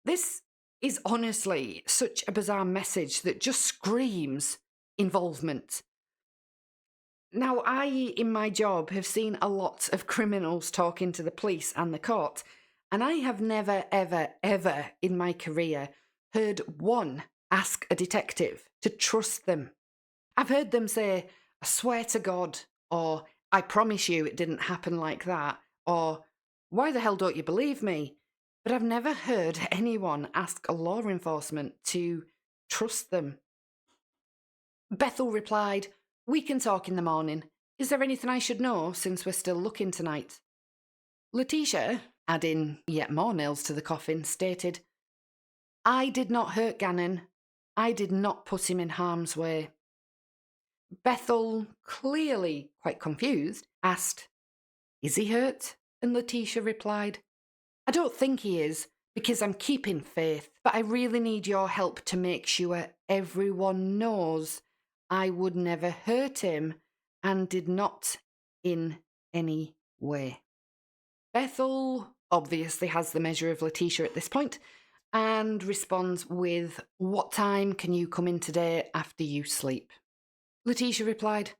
[SPEAKER 5] This is honestly such a bizarre message that just screams involvement. Now, I, in my job, have seen a lot of criminals talking to the police and the court, and I have never, ever, ever in my career heard one ask a detective to trust them. I've heard them say, "I swear to God," or "I promise you it didn't happen like that," or "Why the hell don't you believe me?" But I've never heard anyone ask a law enforcement to trust them. Bethel replied, "We can talk in the morning. Is there anything I should know since we're still looking tonight?" Letecia, adding yet more nails to the coffin, stated, "I did not hurt Gannon. I did not put him in harm's way." Bethel, clearly quite confused, asked, "Is he hurt?" And Letecia replied, "I don't think he is, because I'm keeping faith, but I really need your help to make sure everyone knows I would never hurt him and did not in any way." Bethel obviously has the measure of Letecia at this point and responds with, "What time can you come in today after you sleep?" Letecia replied,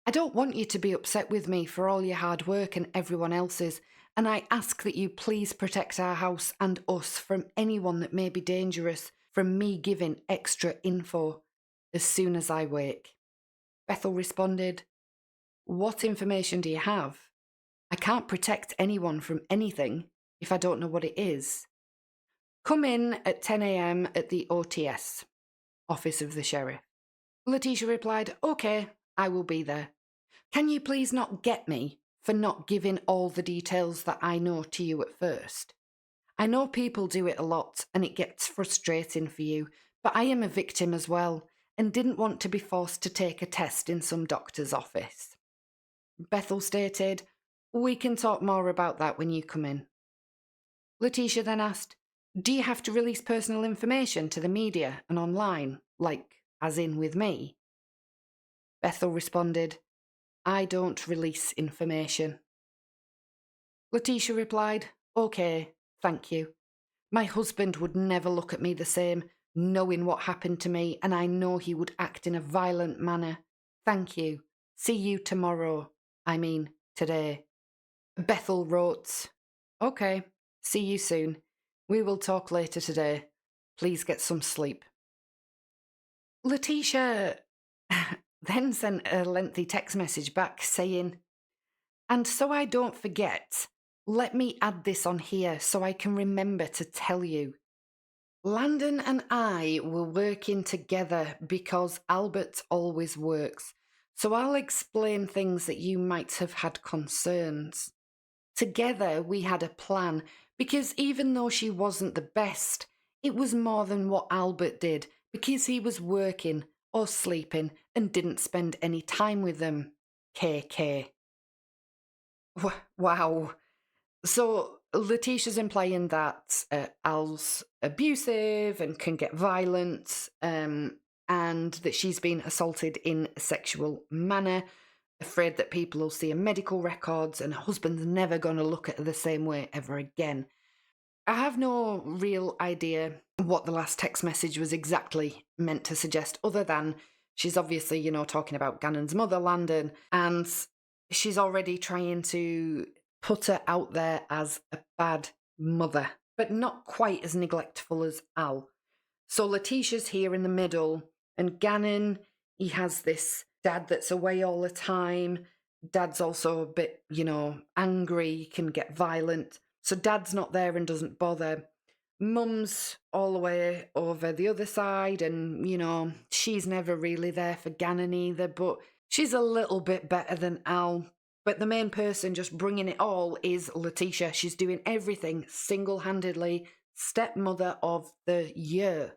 [SPEAKER 5] "I don't want you to be upset with me for all your hard work and everyone else's, and I ask that you please protect our house and us from anyone that may be dangerous from me giving extra info as soon as I wake." Bethel responded, "What information do you have? I can't protect anyone from anything if I don't know what it is. Come in at 10 a.m. at the OTS, Office of the Sheriff." Letecia replied, "Okay, I will be there. Can you please not get me for not giving all the details that I know to you at first? I know people do it a lot and it gets frustrating for you, but I am a victim as well and didn't want to be forced to take a test in some doctor's office." Bethel stated, "We can talk more about that when you come in." Letecia then asked, "Do you have to release personal information to the media and online, like as in with me?" Bethel responded, "I don't release information." Letecia replied, "Okay, thank you. My husband would never look at me the same, knowing what happened to me, and I know he would act in a violent manner. Thank you. See you tomorrow. I mean, today." Bethel wrote, "Okay, see you soon. We will talk later today. Please get some sleep." Letecia then sent a lengthy text message back saying, "And so I don't forget, let me add this on here so I can remember to tell you. Landon and I were working together because Albert always works, so I'll explain things that you might have had concerns. Together we had a plan, because even though she wasn't the best, It was more than what Albert did because he was working or sleeping and didn't spend any time with them. KK. Wow. So Leticia's implying that Al's abusive and can get violent, and that she's been assaulted in a sexual manner, afraid that people will see her medical records and her husband's never going to look at her the same way ever again. I have no real idea what the last text message was exactly meant to suggest, other than she's obviously, talking about Gannon's mother, Landon, and she's already trying to put her out there as a bad mother, but not quite as neglectful as Al. So Leticia's here in the middle, and Gannon, he has this dad that's away all the time. Dad's also a bit, angry, can get violent. So Dad's not there and doesn't bother. Mum's all the way over the other side, and, she's never really there for Gannon either, but she's a little bit better than Al. But the main person just bringing it all is Letecia. She's doing everything single-handedly. Stepmother of the year.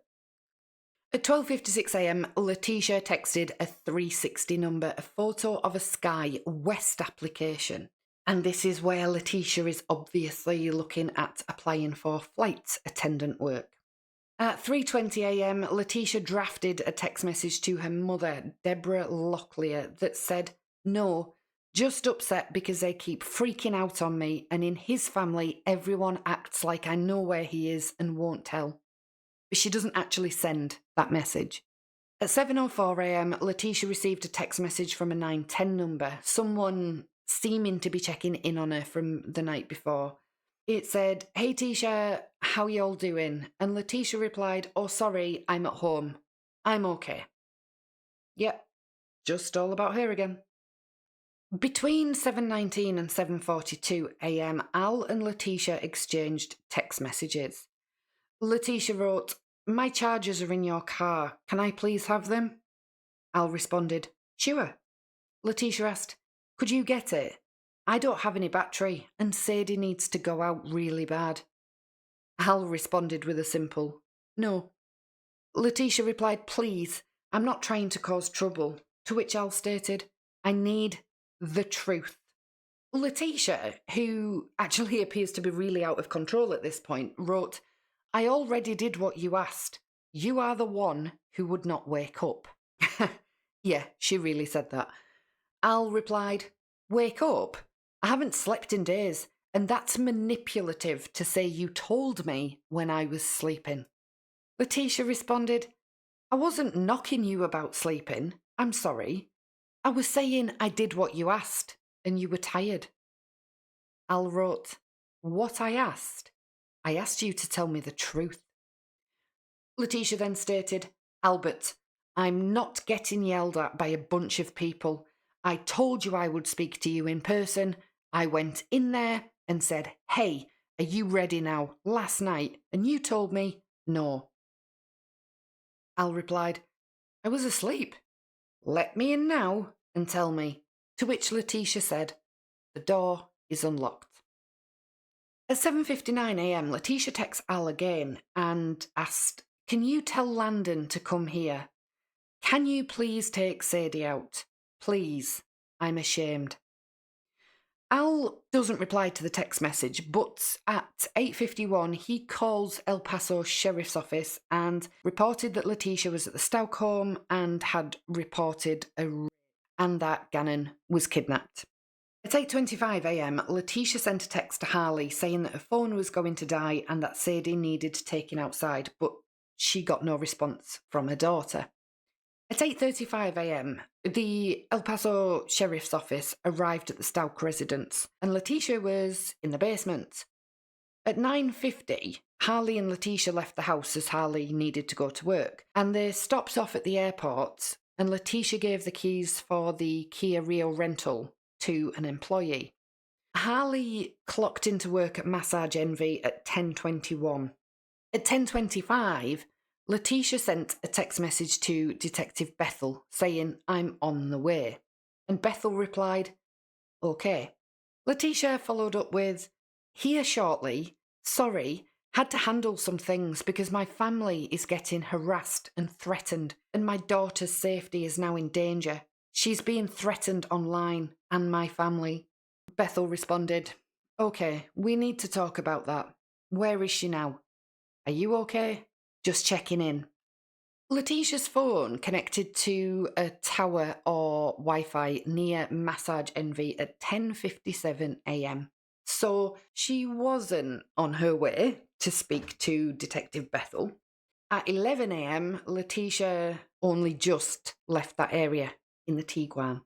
[SPEAKER 5] At 12:56 a.m, Letecia texted a 360 number, a photo of a Sky West application. And this is where Letecia is obviously looking at applying for flight attendant work. At 3:20 a.m, Letecia drafted a text message to her mother, Deborah Locklear, that said, "No, just upset because they keep freaking out on me, and in his family, everyone acts like I know where he is and won't tell." But she doesn't actually send that message. At 7:04 a.m, Letecia received a text message from a 910 number, someone seeming to be checking in on her from the night before. It said, "Hey Tisha, how y'all doing?" And Letecia replied, "Oh, sorry, I'm at home. I'm okay." Yep, just all about her again. Between 7:19 and 7:42 a.m, Al and Letecia exchanged text messages. Letecia wrote, "My chargers are in your car. Can I please have them?" Al responded, "Sure." Letecia asked, "Could you get it? I don't have any battery, and Sadie needs to go out really bad." Al responded with a simple, "No." Letecia replied, "Please, I'm not trying to cause trouble." To which Al stated, "I need the truth." Letecia, who actually appears to be really out of control at this point, wrote, "I already did what you asked. You are the one who would not wake up." Yeah, she really said that. Al replied, "Wake up? I haven't slept in days, and that's manipulative to say you told me when I was sleeping." Letecia responded, "I wasn't knocking you about sleeping. I'm sorry. I was saying I did what you asked, and you were tired." Al wrote, "What I asked? I asked you to tell me the truth." Letecia then stated, "Albert, I'm not getting yelled at by a bunch of people. I told you I would speak to you in person. I went in there and said, 'Hey, are you ready now?' last night, and you told me no." Al replied, "I was asleep. Let me in now and tell me." To which Letecia said, "The door is unlocked." At 7:59 a.m, Letecia texts Al again and asked, "Can you tell Landon to come here? Can you please take Sadie out? Please, I'm ashamed." Al doesn't reply to the text message, but at 8:51 he calls El Paso Sheriff's Office and reported that Letecia was at the Stauch home and had reported a rape and that Gannon was kidnapped. At 8:25 a.m, Letecia sent a text to Harley saying that her phone was going to die and that Sadie needed taking outside, but she got no response from her daughter. At 8:35 a.m, the El Paso Sheriff's Office arrived at the Stauch residence, and Letecia was in the basement. At 9:50, Harley and Letecia left the house as Harley needed to go to work, and they stopped off at the airport, and Letecia gave the keys for the Kia Rio rental to an employee. Harley clocked into work at Massage Envy at 10:21. At 10:25, Letecia sent a text message to Detective Bethel saying, "I'm on the way." And Bethel replied, "Okay." Letecia followed up with, "Here shortly. Sorry, Had to handle some things because my family is getting harassed and threatened, and my daughter's safety is now in danger. She's being threatened online, and my family. Bethel responded, "Okay, we need to talk about that. Where is she now? Are you okay? Just checking in." Letecia's phone connected to a tower or Wi-Fi near Massage Envy at 10:57 a.m. So she wasn't on her way to speak to Detective Bethel. At 11 a.m, Letecia only just left that area in the Tiguan.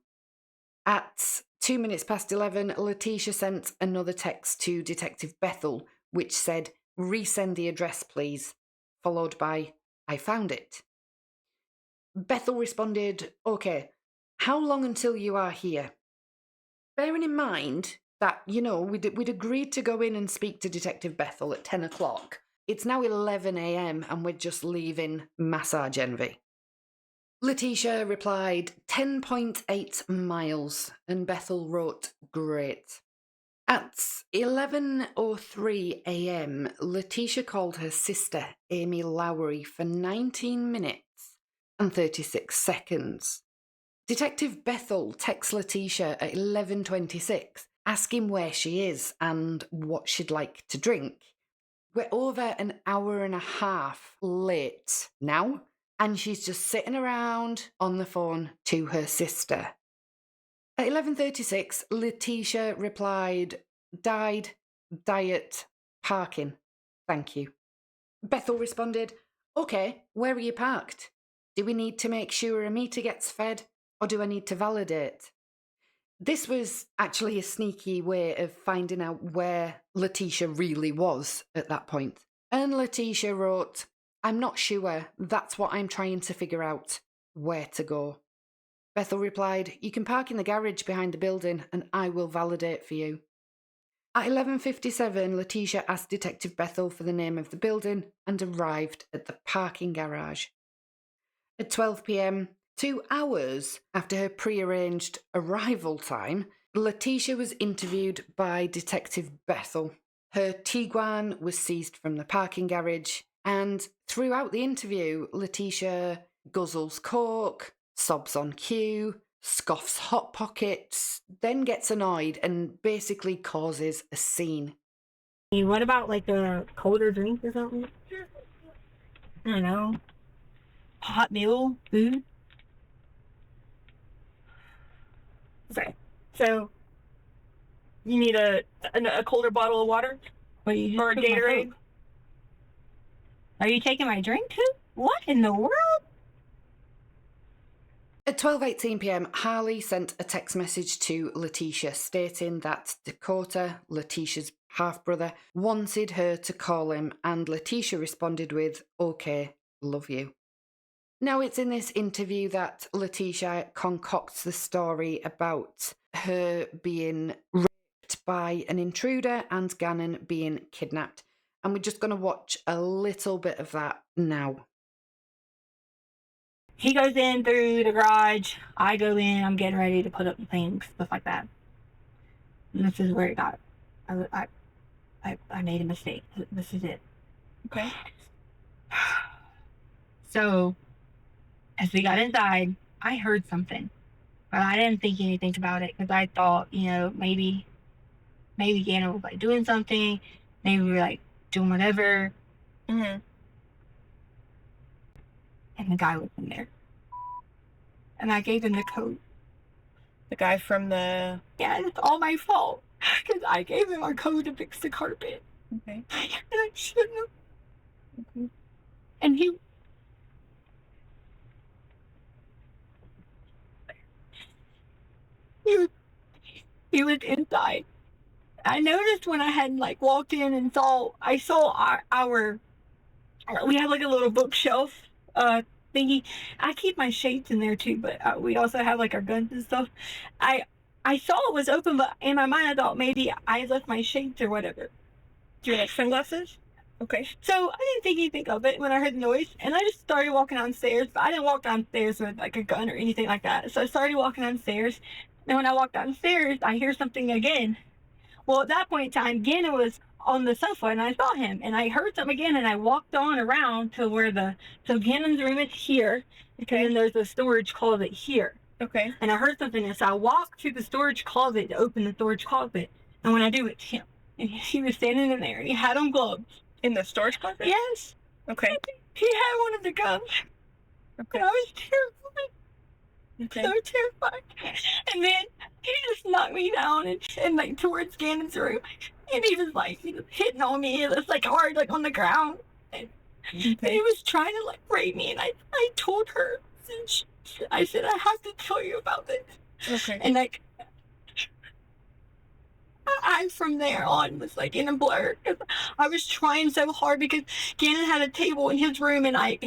[SPEAKER 5] At 2 minutes past 11, Letecia sent another text to Detective Bethel, which said, "Resend the address, please," followed by, "I found it." Bethel responded, "Okay, how long until you are here?" Bearing in mind that, we'd agreed to go in and speak to Detective Bethel at 10 o'clock. It's now 11 a.m. and we're just leaving Massage Envy. Letecia replied 10.8 miles, and Bethel wrote, "Great." At 11:03 a.m, Letecia called her sister, Amy Lowry, for 19 minutes and 36 seconds. Detective Bethel texts Letecia at 11:26, asking where she is and what she'd like to drink. We're over an hour and a half late now, and she's just sitting around on the phone to her sister. At 11:36, Letecia replied, "Died, diet, parking. Thank you." Bethel responded, "Okay, where are you parked? Do we need to make sure a meter gets fed, or do I need to validate?" This was actually a sneaky way of finding out where Letecia really was at that point. And Letecia wrote, "I'm not sure. That's what I'm trying to figure out. Where to go." Bethel replied, "You can park in the garage behind the building and I will validate for you." At 11:57, Letecia asked Detective Bethel for the name of the building and arrived at the parking garage. At 12 p.m, 2 hours after her prearranged arrival time, Letecia was interviewed by Detective Bethel. Her Tiguan was seized from the parking garage, and throughout the interview, Letecia guzzles coke, sobs on cue, scoffs Hot Pockets, then gets annoyed and basically causes a scene.
[SPEAKER 3] What about like a colder drink or something? I don't know. Hot meal, food. Okay, so you need a colder bottle of water, or a Gatorade. Are you taking my drink too? What in the world?
[SPEAKER 5] At 12:18 p.m, Harley sent a text message to Letecia stating that Dakota, Letecia's half-brother, wanted her to call him, and Letecia responded with, "Okay, love you." Now, it's in this interview that Letecia concocts the story about her being raped by an intruder and Gannon being kidnapped. And we're just going to watch a little bit of that now.
[SPEAKER 3] He goes in through the garage. I go in. I'm getting ready to put up the things, stuff like that. And this is where it got. I made a mistake. This is it. Okay. So, as we got inside, I heard something, but I didn't think anything about it because I thought, maybe Gannon was like doing something. Maybe we were like doing whatever. Mm-hmm. And the guy was in there. And I gave him the code. The guy from the... Yeah, it's all my fault. Because I gave him our code to fix the carpet. Okay. And I shouldn't have. Okay. And he was inside. I noticed when I had walked in and I saw our we have like a little bookshelf thingy. I keep my shades in there too, but we also have like our guns and stuff. I saw it was open, but in my mind I thought maybe I left my shades or whatever. Do you have sunglasses? Okay. So I didn't think anything of it when I heard the noise, and I just started walking downstairs, but I didn't walk downstairs with like a gun or anything like that. So I started walking downstairs, and when I walked downstairs, I hear something again. Well, at that point in time, Gannon was on the sofa, and I saw him, and I heard something again, and I walked on around to where so Gannon's room is here, and then there's a storage closet here.
[SPEAKER 2] Okay.
[SPEAKER 3] And I heard something, and so I walked to the storage closet to open the storage closet, and when I do, it's him. And he was standing in there, and he had on gloves.
[SPEAKER 2] In the storage closet?
[SPEAKER 3] Yes.
[SPEAKER 2] Okay.
[SPEAKER 3] He had one of the guns.
[SPEAKER 2] Okay.
[SPEAKER 3] And I was terrified.
[SPEAKER 2] Okay.
[SPEAKER 3] So terrified. And then he just knocked me down and like towards Gannon's room. And he was like, hitting on me. It was like hard, like on the ground. And he was trying to like rape me. And I told her, and I said, I have to tell you about this.
[SPEAKER 2] Okay.
[SPEAKER 3] And like, I from there on was like in a blur. I was trying so hard because Gannon had a table in his room, and I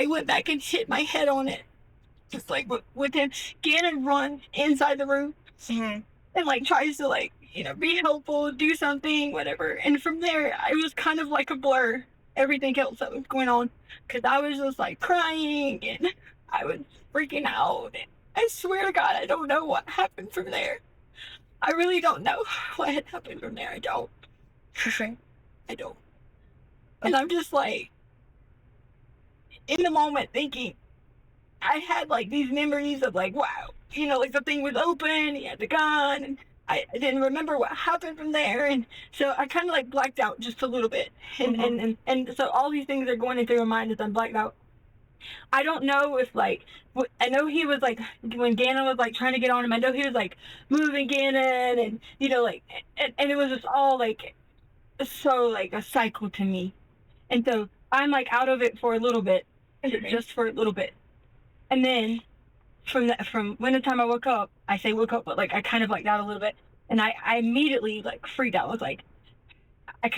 [SPEAKER 3] went back and hit my head on it, just like with him. Gannon runs inside the room and like tries to like be helpful, do something, whatever. And from there, it was kind of like a blur. Everything else that was going on, because I was just like crying and I was freaking out. And I swear to God, I don't know what happened from there. I really don't know what had happened from there. I don't. I don't. And I'm just like, in the moment thinking, I had like these memories of like, wow, like the thing was open, he had the gun, and I didn't remember what happened from there. And so I kind of like blacked out just a little bit. And so all these things are going into my mind as I'm blacked out. I don't know if like, I know he was like, when Gannon was like trying to get on him, I know he was like moving Gannon and like, and it was just all like, so like a cycle to me. And so I'm like out of it for a little bit, just for a little bit. And then from when the time I woke up, I say woke up, but like I kind of blacked out a little bit, and I immediately like freaked out. I was like, I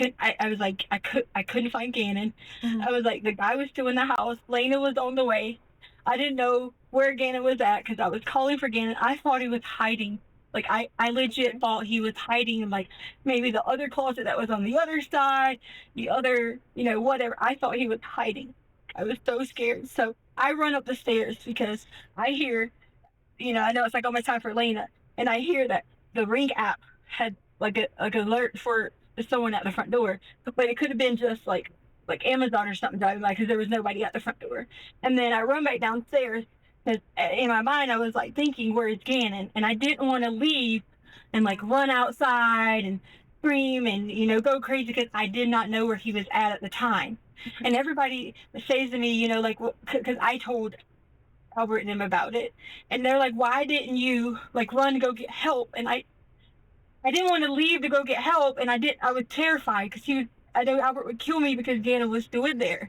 [SPEAKER 3] couldn't find Gannon. I was like, the guy was still in the house. Lena was on the way. I didn't know where Gannon was at because I was calling for Gannon. I thought he was hiding. Like, I legit thought he was hiding in, like, maybe the other closet that was on the other side, the other, whatever. I thought he was hiding. I was so scared. So I run up the stairs because I hear, I know it's like almost time for Lena, and I hear that the Ring app had, like, an alert for someone at the front door, but it could have been just like Amazon or something driving by because there was nobody at the front door. And then I run back downstairs because in my mind I was like thinking, where's Gannon? And I didn't want to leave and like run outside and scream and go crazy because I did not know where he was at the time. And everybody says to me, like, because I told Albert and him about it, and they're like, why didn't you like run to go get help? And I didn't want to leave to go get help, and I was terrified because I know Albert would kill me because Gannon was still in there.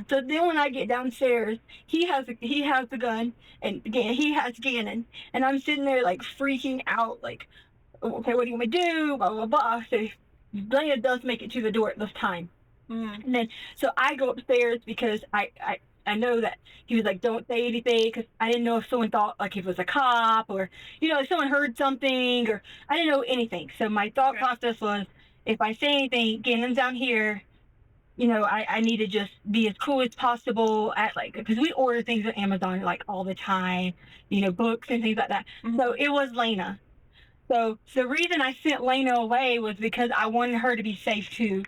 [SPEAKER 3] So then when I get downstairs, he has the gun, and he has Gannon, and I'm sitting there like freaking out, like, okay, what do you want me to do? Blah blah blah. So Lena does make it to the door at this time, and then so I go upstairs because I know that he was like, don't say anything, because I didn't know if someone thought like it was a cop or, if someone heard something, or I didn't know anything. So my thought process was, if I say anything, Gannon's down here, I need to just be as cool as possible at like, because we order things on Amazon like all the time, books and things like that. So it was Lena. So the reason I sent Lena away was because I wanted her to be safe too.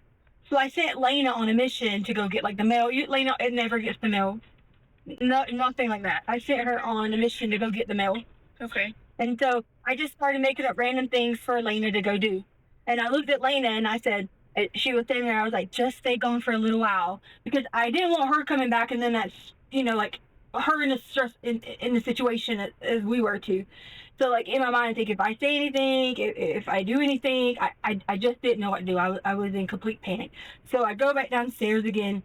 [SPEAKER 3] So I sent Lena on a mission to go get like the mail. Lena, it never gets the mail. No, nothing like that. I sent her on a mission to go get the mail.
[SPEAKER 2] Okay.
[SPEAKER 3] And so I just started making up random things for Lena to go do. And I looked at Lena and I said, she was standing there, I was like, just stay gone for a little while. Because I didn't want her coming back and then that's, like her in the stress in the situation as we were too. So like in my mind, I think if I say anything, if I do anything, I just didn't know what to do. I was in complete panic. So I go back downstairs again,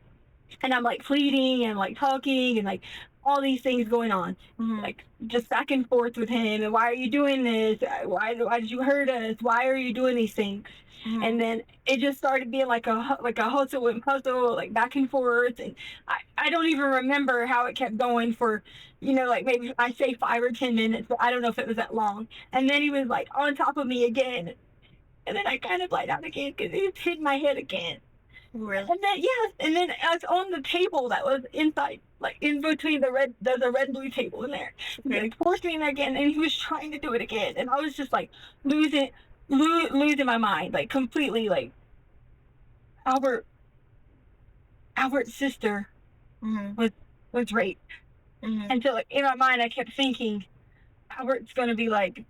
[SPEAKER 3] and I'm like pleading and like talking and like all these things going on, like just back and forth with him. And why are you doing this? Why did you hurt us? Why are you doing these things? And then it just started being like a hustle and puzzle, like back and forth. And I don't even remember how it kept going for, like maybe I say 5 or 10 minutes, but I don't know if it was that long. And then he was like on top of me again. And then I kind of lied out again because he hit my head again.
[SPEAKER 2] Really?
[SPEAKER 3] And then, yes, and then I was on the table that was inside, like in between there's a red blue table in there.
[SPEAKER 2] Okay.
[SPEAKER 3] He forced me in there again, and he was trying to do it again. And I was just like losing my mind, like completely, like Albert's sister
[SPEAKER 2] Mm-hmm.
[SPEAKER 3] was raped.
[SPEAKER 2] Mm-hmm.
[SPEAKER 3] And so like, in my mind, I kept thinking, Albert's going to be like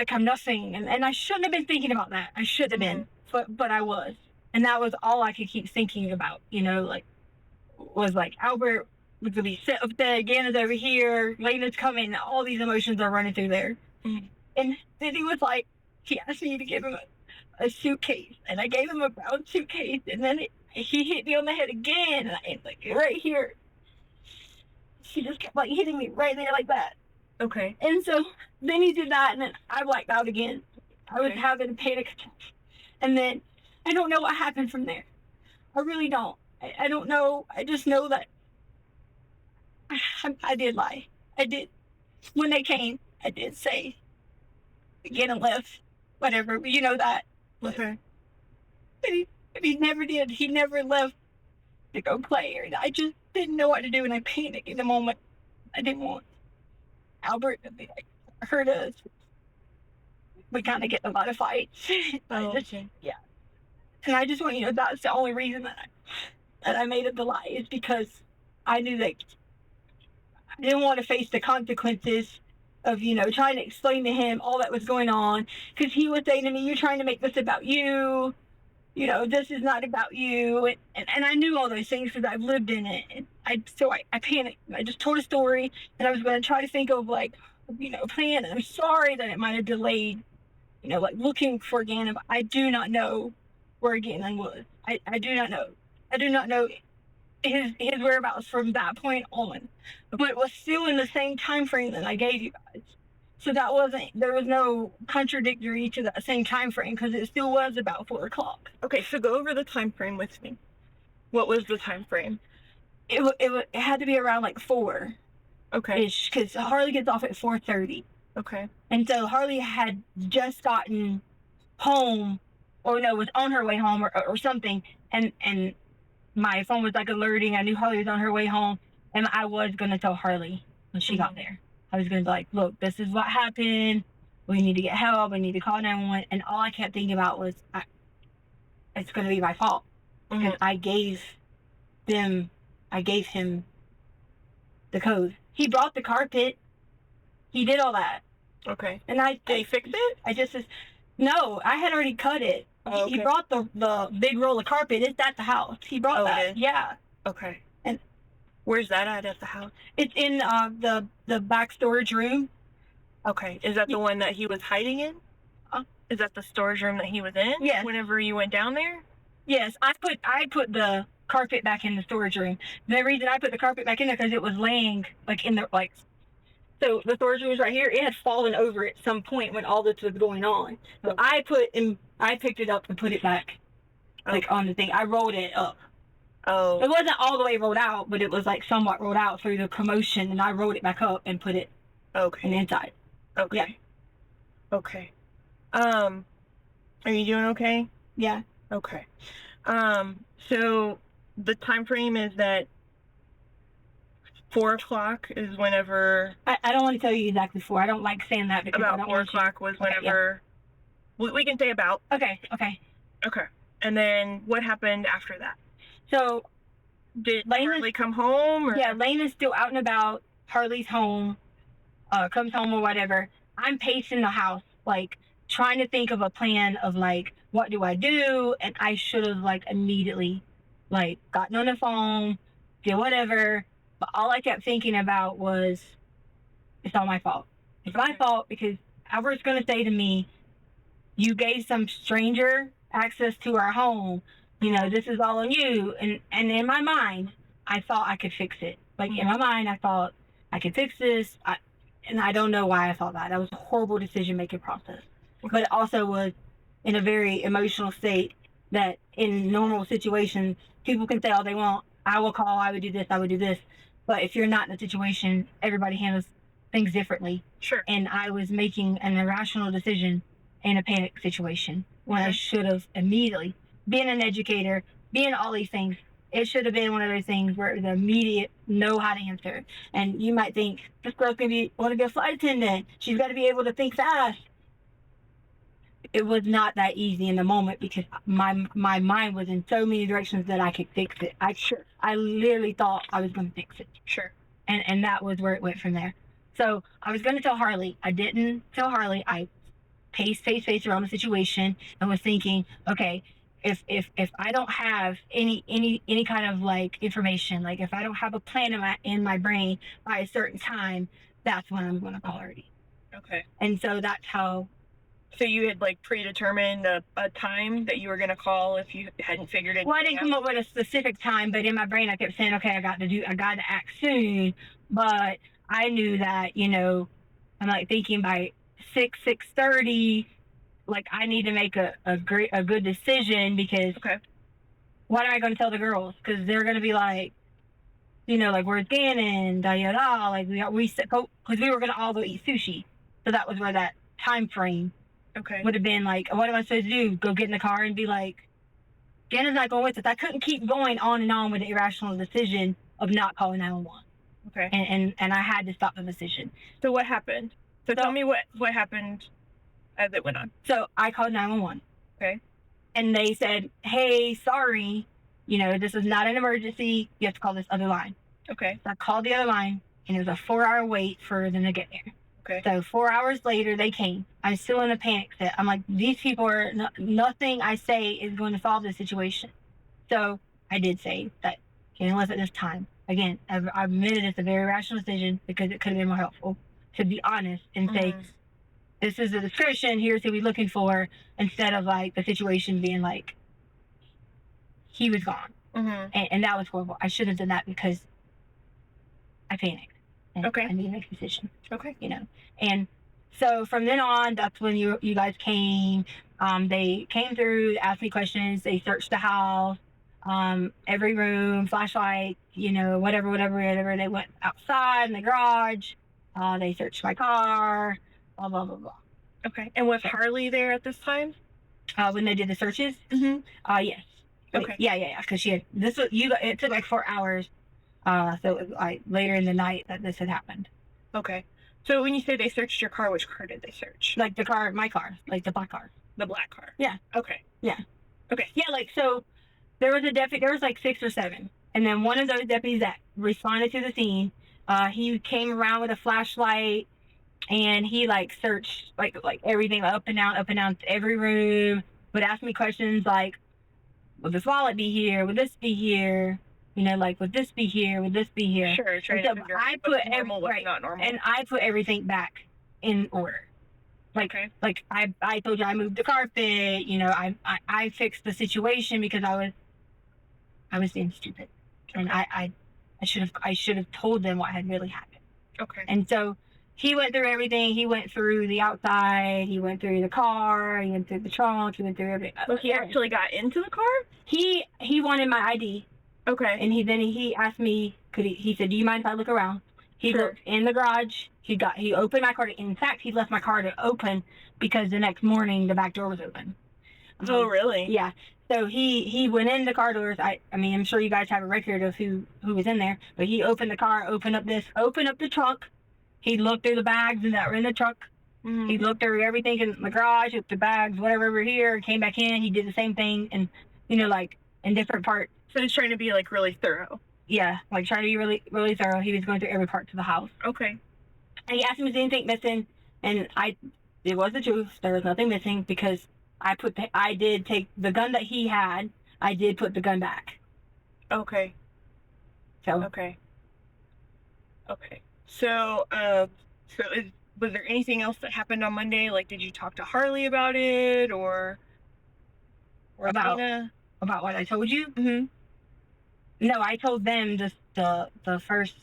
[SPEAKER 3] I'm nothing. And I shouldn't have been thinking about that. I shouldn't have been, but I was. And that was all I could keep thinking about, like, was like, Albert was going to be set up there, Gannon's over here, Lena's coming, all these emotions are running through there.
[SPEAKER 2] Mm-hmm.
[SPEAKER 3] And then he asked me to give him a suitcase, and I gave him a brown suitcase, and then he hit me on the head again, and I like right here. She just kept like hitting me right there like that.
[SPEAKER 2] Okay.
[SPEAKER 3] And so then he did that, and then I blacked out again. I was having a panic attack, and then I don't know what happened from there. I really don't. I don't know. I just know that I did lie. I did. When they came, I did say, get and left, whatever. But you know that.
[SPEAKER 2] Okay.
[SPEAKER 3] But he never did. He never left to go play. Or I just didn't know what to do, and I panicked in the moment. I didn't want Albert to be like hurt us. We kind of get a lot of fights.
[SPEAKER 2] Okay.
[SPEAKER 3] Yeah. And I just want you to know that's the only reason that I made up the lie, is because I knew that I didn't want to face the consequences of, trying to explain to him all that was going on. Because he was saying to me, you're trying to make this about you. This is not about you. And I knew all those things because I've lived in it. And I panicked. I just told a story, and I was going to try to think of, like, a plan. And I'm sorry that it might have delayed, like looking for Gannon. But I do not know where Gannon was. I do not know. I do not know his whereabouts from that point on. But it was still in the same time frame that I gave you guys. So there was no contradictory to that same time frame, because it still was about 4 o'clock.
[SPEAKER 2] Okay, so go over the time frame with me. What was the time frame?
[SPEAKER 3] It had to be around like 4.
[SPEAKER 2] Okay.
[SPEAKER 3] Ish, because Harley gets off at 4:30.
[SPEAKER 2] Okay.
[SPEAKER 3] And so Harley had just gotten home, or no, was on her way home or something, and my phone was like alerting. I knew Harley was on her way home, and I was gonna tell Harley when she got there. I was gonna be like, look, this is what happened. We need to get help. We need to call 911. And all I kept thinking about was, it's gonna be my fault, because I gave him the code. He brought the carpet. He did all that.
[SPEAKER 2] Okay.
[SPEAKER 3] And
[SPEAKER 2] Did he fix it?
[SPEAKER 3] No, I had already cut it.
[SPEAKER 2] Oh, okay.
[SPEAKER 3] He brought the big roll of carpet. It's at the house. He brought that.
[SPEAKER 2] It is?
[SPEAKER 3] Yeah.
[SPEAKER 2] Okay.
[SPEAKER 3] And
[SPEAKER 2] where's that at the house?
[SPEAKER 3] it's in the back storage room.
[SPEAKER 2] Okay. Is that the one that he was hiding in? Is that the storage room that he was in?
[SPEAKER 3] Yes.
[SPEAKER 2] Whenever you went down there?
[SPEAKER 3] Yes, I put the carpet back in the storage room. The reason I put the carpet back in there because it was laying like in the like. So the storage room was right here. It had fallen over at some point when all this was going on. So I picked it up and put it back, like on the thing. I rolled it up.
[SPEAKER 2] Oh.
[SPEAKER 3] It wasn't all the way rolled out, but it was like somewhat rolled out through the commotion, and I rolled it back up and put it
[SPEAKER 2] Okay.
[SPEAKER 3] on the inside.
[SPEAKER 2] Okay.
[SPEAKER 3] Yeah.
[SPEAKER 2] Okay. Are you doing okay?
[SPEAKER 3] Yeah.
[SPEAKER 2] Okay. So the time frame is that 4 o'clock is whenever.
[SPEAKER 3] I don't want to tell you exactly 4. I don't like saying that because I
[SPEAKER 2] About
[SPEAKER 3] don't
[SPEAKER 2] 4
[SPEAKER 3] want you.
[SPEAKER 2] o'clock was
[SPEAKER 3] Okay,
[SPEAKER 2] whenever. We can say about.
[SPEAKER 3] Okay.
[SPEAKER 2] Okay. And then what happened after that?
[SPEAKER 3] So
[SPEAKER 2] Did
[SPEAKER 3] Lena's-
[SPEAKER 2] Harley come home? Or?
[SPEAKER 3] yeah, Lane is still out and about. Harley's home, comes home or whatever. I'm pacing the house, like trying to think of a plan of like, what do I do? And I should have like immediately like gotten on the phone, did whatever. But all I kept thinking about was, it's all my fault. It's my fault because Albert's going to say to me, you gave some stranger access to our home. This is all on you. And in my mind, I thought I could fix it. Like in my mind, I thought I could fix this. And I don't know why I thought that. That was a horrible decision-making process. But it also was in a very emotional state that in normal situations, people can say all they want. I will call, I would do this, I would do this. But if you're not in a situation, everybody handles things differently.
[SPEAKER 2] Sure.
[SPEAKER 3] And I was making an irrational decision in a panic situation when I should have immediately, being an educator, being all these things, it should have been one of those things where the immediate know how to answer. And you might think, this girl's going to want to be a flight attendant. She's got to be able to think fast. it was not that easy in the moment because my mind was in so many directions that I could fix it. I literally thought I was going to fix it.
[SPEAKER 2] Sure.
[SPEAKER 3] And that was where it went from there. So I was going to tell Harley. I didn't tell Harley. I paced around the situation and was thinking, okay, if I don't have any kind of like information, like if I don't have a plan in my brain by a certain time, that's when I'm going to call Harley.
[SPEAKER 2] Okay.
[SPEAKER 3] And so that's how.
[SPEAKER 2] So you had like predetermined a time that you were going to call if you hadn't figured it out?
[SPEAKER 3] Well, I didn't come up with a specific time, but in my brain I kept saying, okay, I got to act soon. But I knew that, you know, I'm like thinking by 6:30, like I need to make a good decision because what am I going to tell the girls? Because they're going to be like, you know, like where's Gannon, da da da. Like because we were going to all go eat sushi, so that was where that time frame would have been like, what am I supposed to do? Go get in the car and be like, Gannon's not going with us. I couldn't keep going on and on with the irrational decision of not calling 911.
[SPEAKER 2] Okay.
[SPEAKER 3] And I had to stop the decision.
[SPEAKER 2] So what happened? So tell me what happened as it went on.
[SPEAKER 3] So I called 911.
[SPEAKER 2] Okay.
[SPEAKER 3] And they said, hey, sorry, you know, this is not an emergency. You have to call this other line.
[SPEAKER 2] Okay.
[SPEAKER 3] So I called the other line, and it was a 4-hour wait for them to get there.
[SPEAKER 2] Okay.
[SPEAKER 3] So 4 hours later, they came. I'm still in a panic set. I'm like, these people are nothing I say is going to solve this situation. So I did say that Gannon was at this time. Again, I admitted it's a very rational decision because it could have been more helpful to be honest and say, this is the description, here's who we're looking for, instead of like the situation being like, he was gone. And that was horrible. I should have done that because I panicked. And I need to make a decision.
[SPEAKER 2] Okay.
[SPEAKER 3] You know, and so from then on, that's when you guys came. They came through, asked me questions. They searched the house, every room, flashlight, you know, whatever. They went outside in the garage. They searched my car. Blah blah blah blah.
[SPEAKER 2] Okay. And was Harley there at this time?
[SPEAKER 3] When they did the searches? Yes.
[SPEAKER 2] Okay.
[SPEAKER 3] Yeah. Because she had it took like 4 hours. So it was like later in the night that this had happened.
[SPEAKER 2] Okay. So when you say they searched your car, which car did they search?
[SPEAKER 3] Like my car, like the black car.
[SPEAKER 2] The black car.
[SPEAKER 3] Yeah.
[SPEAKER 2] Okay.
[SPEAKER 3] Yeah.
[SPEAKER 2] Okay.
[SPEAKER 3] Yeah, like so there was a deputy, there was like 6 or 7. And then one of those deputies that responded to the scene, he came around with a flashlight and he like searched like everything up and down every room, would ask me questions like, would this wallet be here? Would this be here? You know, like, would this be here? Would this be here?
[SPEAKER 2] Sure, trying to figure out what's normal, what's not normal.
[SPEAKER 3] And I put everything back in order. Like, like I told you I moved the carpet. You know, I fixed the situation because I was being stupid, and I should have told them what had really happened.
[SPEAKER 2] Okay.
[SPEAKER 3] And so he went through everything. He went through the outside. He went through the car. He went through the trunk. He went through everything.
[SPEAKER 2] Well, he actually got into the car?
[SPEAKER 3] He wanted my ID.
[SPEAKER 2] Okay.
[SPEAKER 3] And he asked me, he said, do you mind if I look around? He looked in the garage. He opened my car. In fact, he left my car to open because the next morning the back door was open.
[SPEAKER 2] Oh, really?
[SPEAKER 3] Yeah. So he went in the car doors. I mean, I'm sure you guys have a record of who was in there, but he opened the car, opened up the trunk. He looked through the bags that were in the truck. He looked through everything in the garage, up the bags, whatever over here, came back in. He did the same thing, and you know, like in different parts.
[SPEAKER 2] So he's trying to be like really thorough.
[SPEAKER 3] Yeah, like trying to be really, really thorough. He was going through every part of the house.
[SPEAKER 2] Okay.
[SPEAKER 3] And he asked me, is anything missing? And it was the truth. There was nothing missing because I did take the gun that he had. I did put the gun back.
[SPEAKER 2] Okay.
[SPEAKER 3] So.
[SPEAKER 2] Okay. So, was there anything else that happened on Monday? Like, did you talk to Harley about it, or
[SPEAKER 3] about
[SPEAKER 2] Dana?
[SPEAKER 3] About what I told you?
[SPEAKER 2] Mm-hmm.
[SPEAKER 3] No, I told them just the first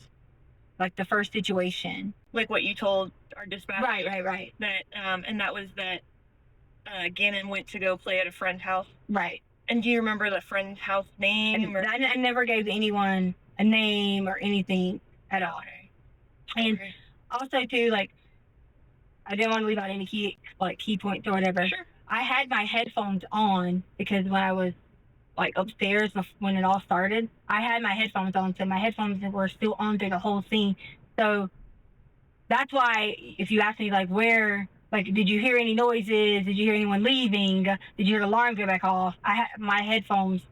[SPEAKER 3] situation.
[SPEAKER 2] Like what you told our dispatcher.
[SPEAKER 3] Right.
[SPEAKER 2] That and that was that Gannon went to go play at a friend's house.
[SPEAKER 3] Right.
[SPEAKER 2] And do you remember the friend's house name?
[SPEAKER 3] I never gave anyone a name or anything at all. And also too, like, I didn't want to leave out any key points or whatever.
[SPEAKER 2] Sure.
[SPEAKER 3] I had my headphones on because when I was like upstairs when it all started, I had my headphones on, so my headphones were still on through the whole scene. So that's why if you ask me like where like, did you hear any noises? Did you hear anyone leaving? Did you hear the alarm go back off? I had my headphones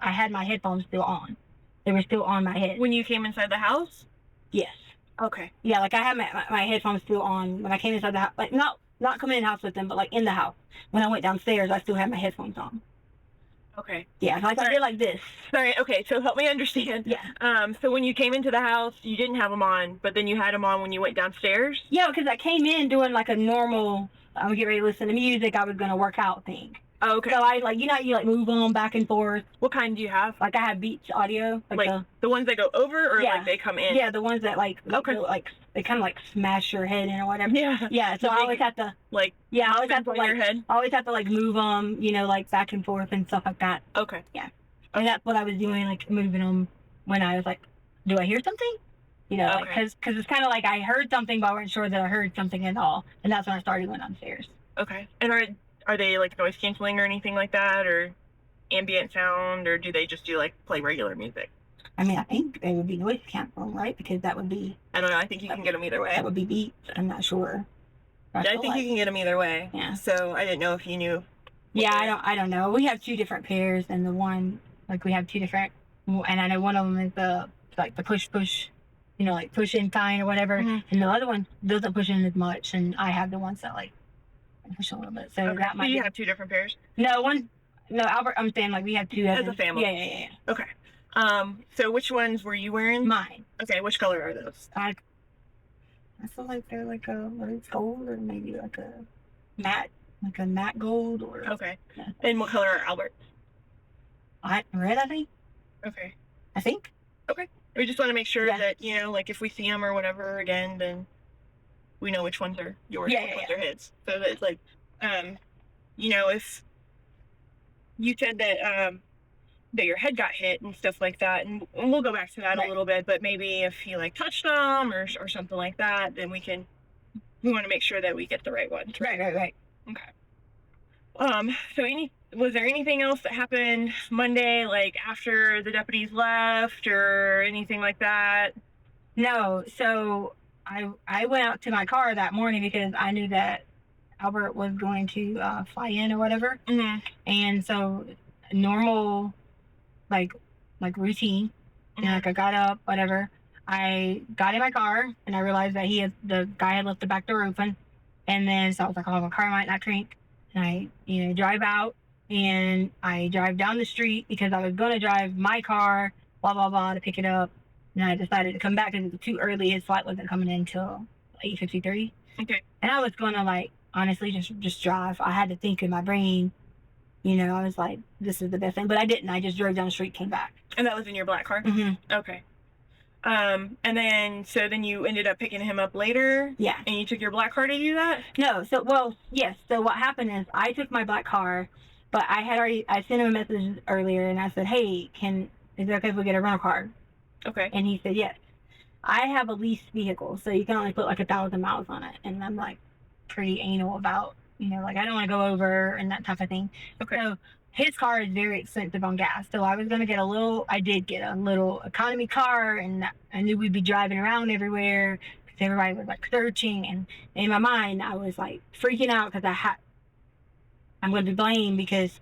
[SPEAKER 3] still on. They were still on my head.
[SPEAKER 2] When you came inside the house?
[SPEAKER 3] Yes.
[SPEAKER 2] Okay.
[SPEAKER 3] Yeah, like I had my headphones still on when I came inside the house. Like not coming in the house with them, but like in the house. When I went downstairs, I still had my headphones on.
[SPEAKER 2] Okay.
[SPEAKER 3] Yeah, like I did like this.
[SPEAKER 2] Sorry. Okay, so help me understand.
[SPEAKER 3] Yeah.
[SPEAKER 2] So when you came into the house, you didn't have them on, but then you had them on when you went downstairs?
[SPEAKER 3] Yeah, because I came in doing like a normal, I would get ready to listen to music, I was going to work out thing.
[SPEAKER 2] Oh, okay.
[SPEAKER 3] So I like, you know, you like move on back and forth.
[SPEAKER 2] What kind do you have?
[SPEAKER 3] Like I have Beats audio.
[SPEAKER 2] Like the ones that go over or
[SPEAKER 3] Yeah.
[SPEAKER 2] like they come in?
[SPEAKER 3] Yeah, the ones that like,
[SPEAKER 2] okay.
[SPEAKER 3] Like they kind of like smash your head in or whatever.
[SPEAKER 2] Yeah.
[SPEAKER 3] Yeah, so I always have to
[SPEAKER 2] like,
[SPEAKER 3] yeah, I always have to like,
[SPEAKER 2] your head?
[SPEAKER 3] I always have to like move them, you know, like back and forth and stuff like that.
[SPEAKER 2] Okay.
[SPEAKER 3] Yeah. And that's what I was doing, like moving them when I was like, do I hear something? You know,
[SPEAKER 2] okay.
[SPEAKER 3] like, cause it's kind of like I heard something, but I wasn't sure that I heard something at all. And that's when I started going downstairs.
[SPEAKER 2] Okay. And are they like noise canceling or anything like that, or ambient sound, or do they just do like play regular music?
[SPEAKER 3] I mean, I think they would be noise canceling, right? Because that would be.
[SPEAKER 2] I don't know. I think you can get them either way.
[SPEAKER 3] That would be Beats. I'm not sure.
[SPEAKER 2] Yeah, I think you can get them either way.
[SPEAKER 3] Yeah.
[SPEAKER 2] So I didn't know if you knew.
[SPEAKER 3] Yeah, I don't know. We have two different pairs, and the one like we have two different, and I know one of them is the like the push, you know, like push in kind or whatever,
[SPEAKER 2] mm-hmm.
[SPEAKER 3] and the other one doesn't push in as much, and I have the ones that like push a little bit. So
[SPEAKER 2] okay.
[SPEAKER 3] that might.
[SPEAKER 2] So you have two different pairs?
[SPEAKER 3] No, Albert. I'm saying like we have two
[SPEAKER 2] as a family.
[SPEAKER 3] Yeah.
[SPEAKER 2] Okay. So which ones were you wearing?
[SPEAKER 3] Mine.
[SPEAKER 2] Okay. Which color are those?
[SPEAKER 3] I feel like they're like a rose gold or maybe like a matte gold or.
[SPEAKER 2] Okay.
[SPEAKER 3] Yeah.
[SPEAKER 2] And what color are Albert's?
[SPEAKER 3] Red, I think.
[SPEAKER 2] Okay.
[SPEAKER 3] I think.
[SPEAKER 2] Okay. We just want to make sure
[SPEAKER 3] Yeah.
[SPEAKER 2] that, you know, like if we see them or whatever again, then we know which ones are yours,
[SPEAKER 3] Yeah,
[SPEAKER 2] which
[SPEAKER 3] yeah,
[SPEAKER 2] ones
[SPEAKER 3] yeah.
[SPEAKER 2] are his. So that it's like, you know, if you said that that your head got hit and stuff like that, and we'll go back to that
[SPEAKER 3] Right.
[SPEAKER 2] a little bit, but maybe if he like touched them or something like that, then we want to make sure that we get the right ones.
[SPEAKER 3] Right.
[SPEAKER 2] Okay. So was there anything else that happened Monday, like after the deputies left or anything like that?
[SPEAKER 3] No, so I went out to my car that morning because I knew that Albert was going to fly in or whatever,
[SPEAKER 2] Mm-hmm.
[SPEAKER 3] and so normal, like routine.
[SPEAKER 2] Mm-hmm.
[SPEAKER 3] And like I got up, whatever. I got in my car and I realized that the guy had left the back door open, and then so I was like, oh, my car might not drink, and I drive out and I drive down the street because I was gonna drive my car, blah blah blah, to pick it up. And I decided to come back because it was too early. His flight wasn't coming in until 8:53.
[SPEAKER 2] Okay.
[SPEAKER 3] And I was gonna like honestly just drive. I had to think in my brain, I was like, this is the best thing. But I didn't. I just drove down the street, came back.
[SPEAKER 2] And that was in your black car?
[SPEAKER 3] Mm-hmm.
[SPEAKER 2] Okay. And then you ended up picking him up later?
[SPEAKER 3] Yeah.
[SPEAKER 2] And you took your black car to do that?
[SPEAKER 3] No. Yes. So what happened is I took my black car, but I sent him a message earlier and I said, hey, is it okay if we get a rental car?
[SPEAKER 2] Okay.
[SPEAKER 3] And he said, yes. I have a leased vehicle, so you can only put like 1,000 miles on it. And I'm like pretty anal about, like I don't want to go over and that type of thing.
[SPEAKER 2] Okay.
[SPEAKER 3] So his car is very expensive on gas. So I did get a little economy car, and I knew we'd be driving around everywhere because everybody was like searching. And in my mind, I was like freaking out because I'm going to be blamed because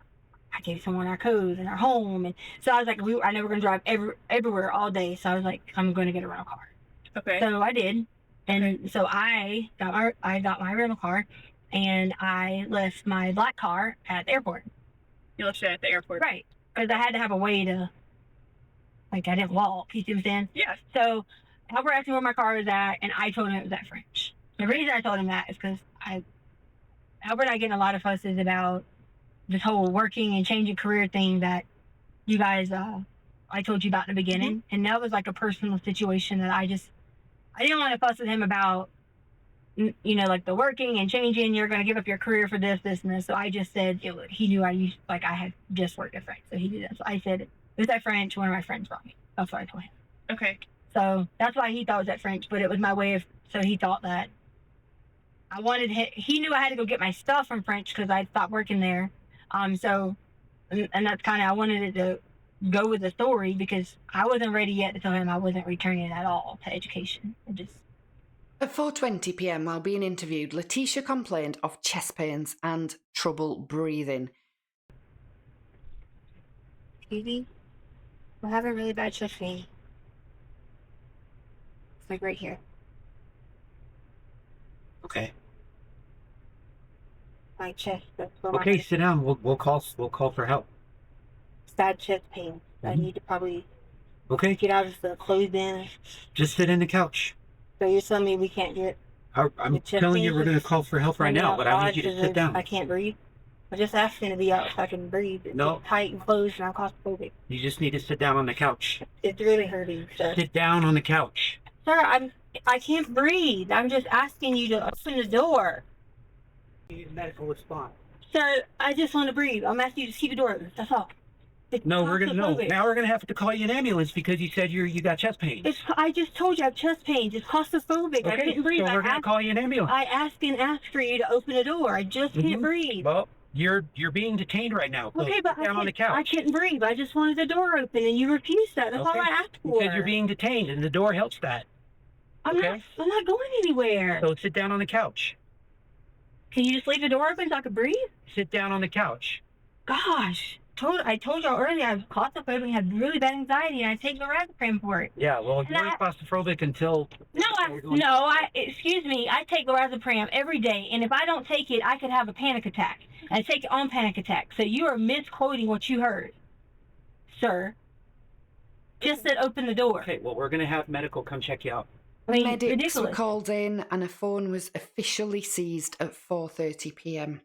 [SPEAKER 3] I gave someone our codes and our home. And so I was like, I know we're going to drive everywhere all day. So I was like, I'm going to get a rental car.
[SPEAKER 2] Okay.
[SPEAKER 3] So I did. And so I got my rental car, and I left my black car at the airport.
[SPEAKER 2] You left it at the airport?
[SPEAKER 3] Right. Because I had to have a way to, I didn't walk. You see what I'm saying?
[SPEAKER 2] Yeah.
[SPEAKER 3] So Albert asked me where my car was at, and I told him it was at French. The reason I told him that is because Albert and I get in a lot of fusses about this whole working and changing career thing that you guys, I told you about in the beginning.
[SPEAKER 2] Mm-hmm.
[SPEAKER 3] And that was like a personal situation that I didn't want to fuss with him about, like the working and changing, you're going to give up your career for this, and this. So I just said, he knew I had just worked at French. So he did that. So I said, it was at French, one of my friends brought me. That's what I told him.
[SPEAKER 2] Okay.
[SPEAKER 3] So that's why he thought it was at French, but it was my way of, so he thought that he knew I had to go get my stuff from French because I stopped working there. And that's kind of, I wanted it to go with the story because I wasn't ready yet to tell him I wasn't returning at all to education.
[SPEAKER 5] At 4:20 p.m, while being interviewed, Letecia complained of chest pains and trouble breathing.
[SPEAKER 3] Excuse me? I'm having really bad chest pain. It's like right here.
[SPEAKER 6] Okay.
[SPEAKER 3] My chest. That's where my
[SPEAKER 6] Okay,
[SPEAKER 3] head is.
[SPEAKER 6] sit down. We'll call for help.
[SPEAKER 3] It's bad chest pain. I
[SPEAKER 6] Mhm.
[SPEAKER 3] need to probably
[SPEAKER 6] Okay.
[SPEAKER 3] get out of the clothing.
[SPEAKER 6] Just sit in the couch.
[SPEAKER 3] So you're telling me we can't get
[SPEAKER 6] I'm
[SPEAKER 3] the chest
[SPEAKER 6] telling
[SPEAKER 3] pain
[SPEAKER 6] you we're going to call for help right now, but I need you to sit down.
[SPEAKER 3] I can't breathe. I'm just asking to be out so I can breathe. It's
[SPEAKER 6] No.
[SPEAKER 3] tight and closed and I'm claustrophobic.
[SPEAKER 6] You just need to sit down on the couch.
[SPEAKER 3] It's really hurting, sir.
[SPEAKER 6] Sit down on the couch.
[SPEAKER 3] Sir, I can't breathe. I'm just asking you to open the door.
[SPEAKER 6] You need a medical response.
[SPEAKER 3] Sir, I just want to breathe. I'm asking you to keep the door open. That's all. It's
[SPEAKER 6] No, Now we're gonna have to call you an ambulance because you said you got chest pain.
[SPEAKER 3] I just told you I have chest pains. It's claustrophobic. I
[SPEAKER 6] Okay,
[SPEAKER 3] couldn't breathe.
[SPEAKER 6] so we're gonna call you an ambulance.
[SPEAKER 3] I asked for you to open the door. I just can't breathe.
[SPEAKER 6] Well, you're being detained right now. So
[SPEAKER 3] Okay, but
[SPEAKER 6] sit down on the couch.
[SPEAKER 3] I couldn't breathe. I just wanted the door open, and you refused that. That's all I asked for.
[SPEAKER 6] Because you're being detained, and the door helps that.
[SPEAKER 3] I'm not going anywhere.
[SPEAKER 6] So sit down on the couch.
[SPEAKER 3] Can you just leave the door open so I can breathe?
[SPEAKER 6] Sit down on the couch.
[SPEAKER 3] Gosh, I told y'all earlier I was claustrophobic, had really bad anxiety, and I take lorazepam for it.
[SPEAKER 6] Yeah, well, you weren't claustrophobic until...
[SPEAKER 3] Excuse me, I take lorazepam every day, and if I don't take it, I could have a panic attack. I take it on panic attack, so you are misquoting what you heard, sir. Just said open the door.
[SPEAKER 6] Okay, well, we're going to have medical come check you out.
[SPEAKER 3] I mean,
[SPEAKER 5] Medics
[SPEAKER 3] ridiculous.
[SPEAKER 5] were called in and a phone was officially seized at 4:30 p.m.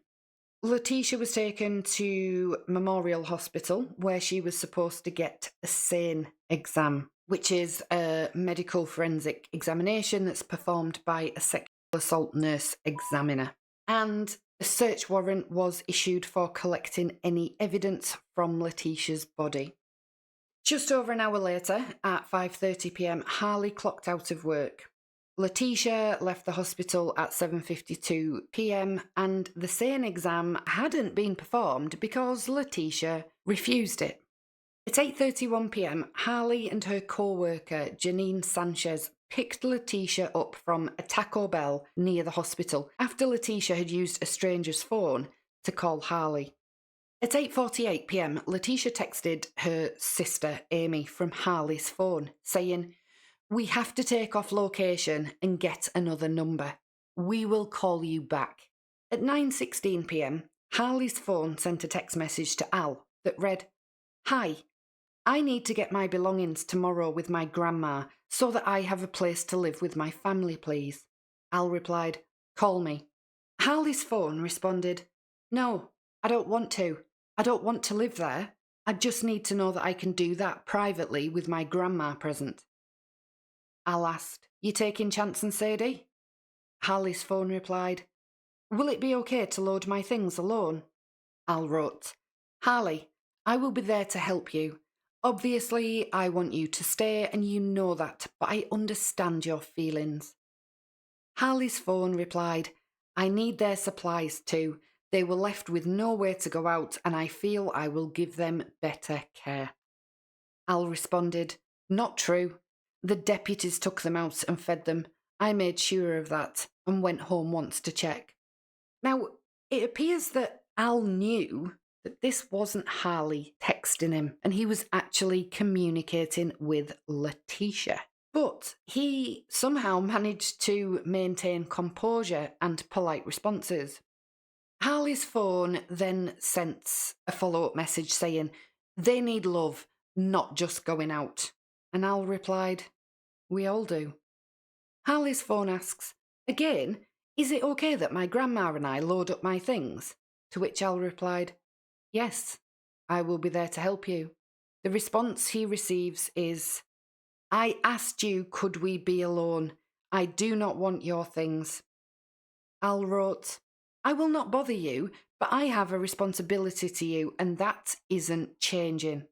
[SPEAKER 5] Letecia was taken to Memorial Hospital where she was supposed to get a SANE exam, which is a medical forensic examination that's performed by a sexual assault nurse examiner. And a search warrant was issued for collecting any evidence from Letecia's body. Just over an hour later, at 5:30 p.m, Harley clocked out of work. Letecia left the hospital at 7:52 p.m, and the SANE exam hadn't been performed because Letecia refused it. At 8:31 p.m, Harley and her co-worker Janine Sanchez picked Letecia up from a Taco Bell near the hospital after Letecia had used a stranger's phone to call Harley. At 8:48 p.m, Letecia texted her sister Amy from Harley's phone saying, "We have to take off location and get another number. We will call you back." At 9:16 p.m, Harley's phone sent a text message to Al that read, "Hi, I need to get my belongings tomorrow with my grandma so that I have a place to live with my family, please." Al replied, "Call me." Harley's phone responded, "No, I don't want to. I don't want to live there. I just need to know that I can do that privately with my grandma present." Al asked, "You taking chance and Sadie?" Harley's phone replied, "Will it be okay to load my things alone?" Al wrote, "Harley, I will be there to help you. Obviously, I want you to stay and you know that, but I understand your feelings." Harley's phone replied, "I need their supplies too. They were left with nowhere to go out and I feel I will give them better care." Al responded, "Not true. The deputies took them out and fed them. I made sure of that and went home once to check." Now, it appears that Al knew that this wasn't Harley texting him and he was actually communicating with Letecia. But he somehow managed to maintain composure and polite responses. Harley's phone then sent a follow-up message saying, "They need love, not just going out." And Al replied, "We all do." Harley's phone asks, again, "Is it okay that my grandma and I load up my things?" To which Al replied, "Yes, I will be there to help you." The response he receives is, "I asked you, could we be alone? I do not want your things." Al wrote, "I will not bother you, but I have a responsibility to you, and that isn't changing."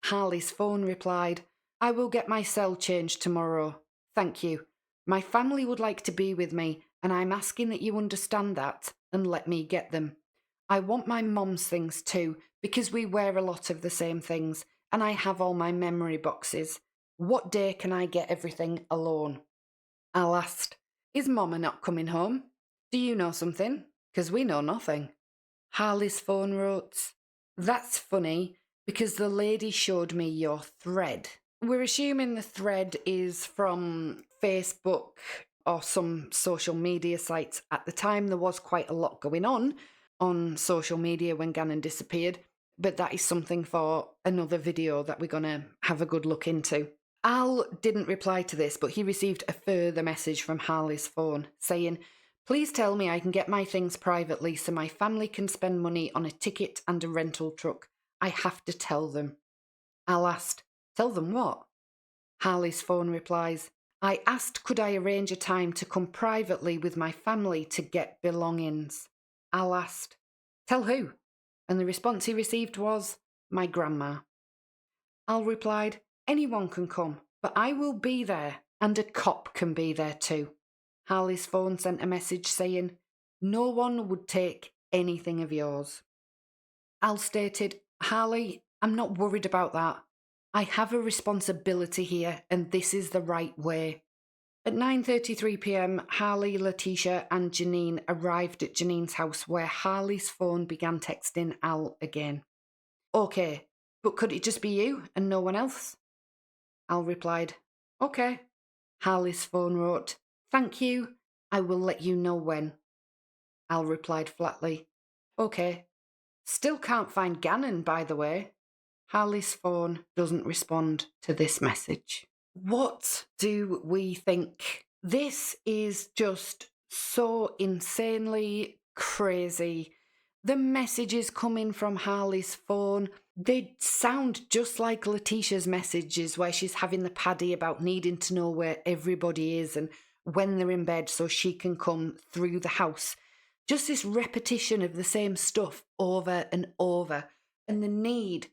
[SPEAKER 5] Harley's phone replied, "I will get my cell changed tomorrow. Thank you. My family would like to be with me, and I'm asking that you understand that and let me get them. I want my mom's things too, because we wear a lot of the same things, and I have all my memory boxes. What day can I get everything alone?" Al asked, Is Mama not coming home? Do you know something? 'Cause we know nothing. Harley's phone wrote, "That's funny, because the lady showed me your thread." We're assuming the thread is from Facebook or some social media sites. At the time, there was quite a lot going on social media when Gannon disappeared, but that is something for another video that we're going to have a good look into. Al didn't reply to this, but he received a further message from Harley's phone saying, "Please tell me I can get my things privately so my family can spend money on a ticket and a rental truck. I have to tell them." Al asked, "Tell them what?" Harley's phone replies, "I asked could I arrange a time to come privately with my family to get belongings." Al asked, "Tell who?" And the response he received was, "My grandma." Al replied, "Anyone can come, but I will be there, and a cop can be there too." Harley's phone sent a message saying, "No one would take anything of yours." Al stated, "Harley, I'm not worried about that. I have a responsibility here, and this is the right way." At 9:33 p.m, Harley, Letecia and Janine arrived at Janine's house, where Harley's phone began texting Al again. "Okay, but could it just be you and no one else?" Al replied, "Okay." Harley's phone wrote, "Thank you. I will let you know when." Al replied flatly, "Okay. Still can't find Gannon, by the way." Harley's phone doesn't respond to this message. What do we think? This is just so insanely crazy. The messages coming from Harley's phone, they sound just like Leticia's messages where she's having the paddy about needing to know where everybody is and when they're in bed so she can come through the house. Just this repetition of the same stuff over and over, and the need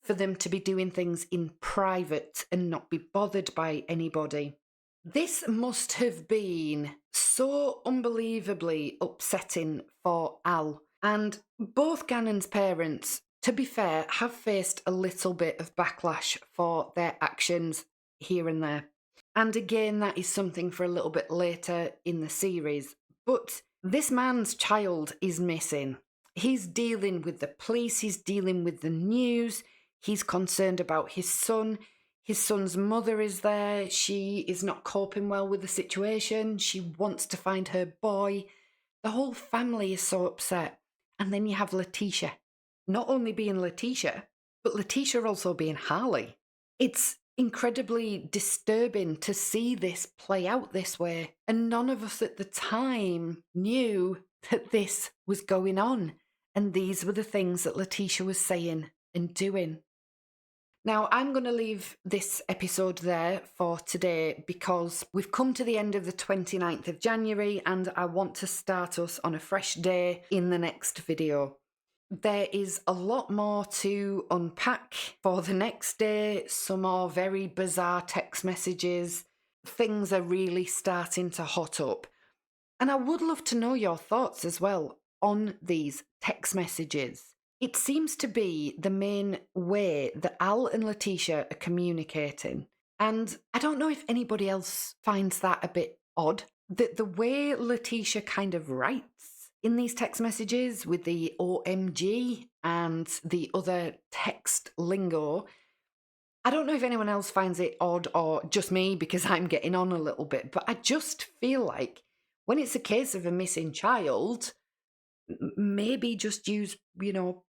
[SPEAKER 5] for them to be doing things in private and not be bothered by anybody. This must have been so unbelievably upsetting for Al. And both Gannon's parents, to be fair, have faced a little bit of backlash for their actions here and there. And again, that is something for a little bit later in the series. But this man's child is missing. He's dealing with the police, he's dealing with the news, he's concerned about his son. His son's mother is there. She is not coping well with the situation. She wants to find her boy. The whole family is so upset. And then you have Letecia. Not only being Letecia, but Letecia also being Harley. It's incredibly disturbing to see this play out this way. And none of us at the time knew that this was going on. And these were the things that Letecia was saying and doing. Now, I'm going to leave this episode there for today because we've come to the end of the 29th of January and I want to start us on a fresh day in the next video. There is a lot more to unpack for the next day, some more very bizarre text messages. Things are really starting to hot up. And I would love to know your thoughts as well on these text messages. It seems to be the main way that Al and Letecia are communicating. And I don't know if anybody else finds that a bit odd. That the way Letecia kind of writes in these text messages with the OMG and the other text lingo, I don't know if anyone else finds it odd or just me because I'm getting on a little bit, but I just feel like when it's a case of a missing child, maybe just use,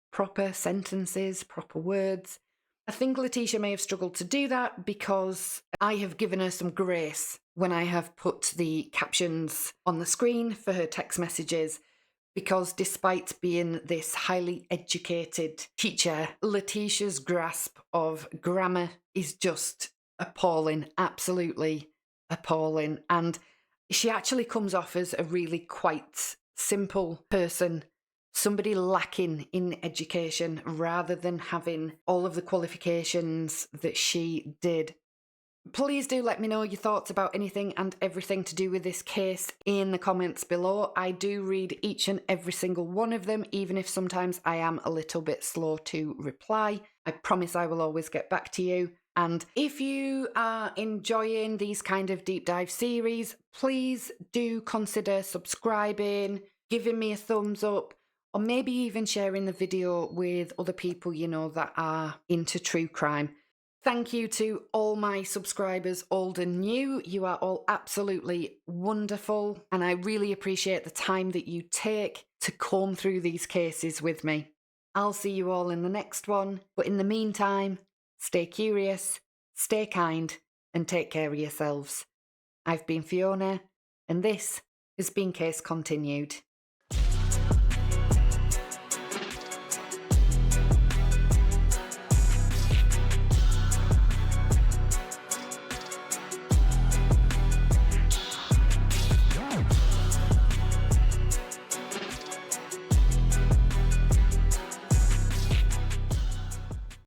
[SPEAKER 5] proper sentences, proper words. I think Letecia may have struggled to do that because I have given her some grace when I have put the captions on the screen for her text messages, because despite being this highly educated teacher, Leticia's grasp of grammar is just appalling, absolutely appalling. And she actually comes off as a really quite simple person, somebody lacking in education rather than having all of the qualifications that she did. Please do let me know your thoughts about anything and everything to do with this case in the comments below. I do read each and every single one of them, even if sometimes I am a little bit slow to reply. I promise I will always get back to you. And if you are enjoying these kind of deep dive series, please do consider subscribing, giving me a thumbs up, or maybe even sharing the video with other people you know that are into true crime. Thank you to all my subscribers, old and new. You are all absolutely wonderful, and I really appreciate the time that you take to comb through these cases with me. I'll see you all in the next one, but in the meantime, stay curious, stay kind, and take care of yourselves. I've been Fiona, and this has been Case Continued.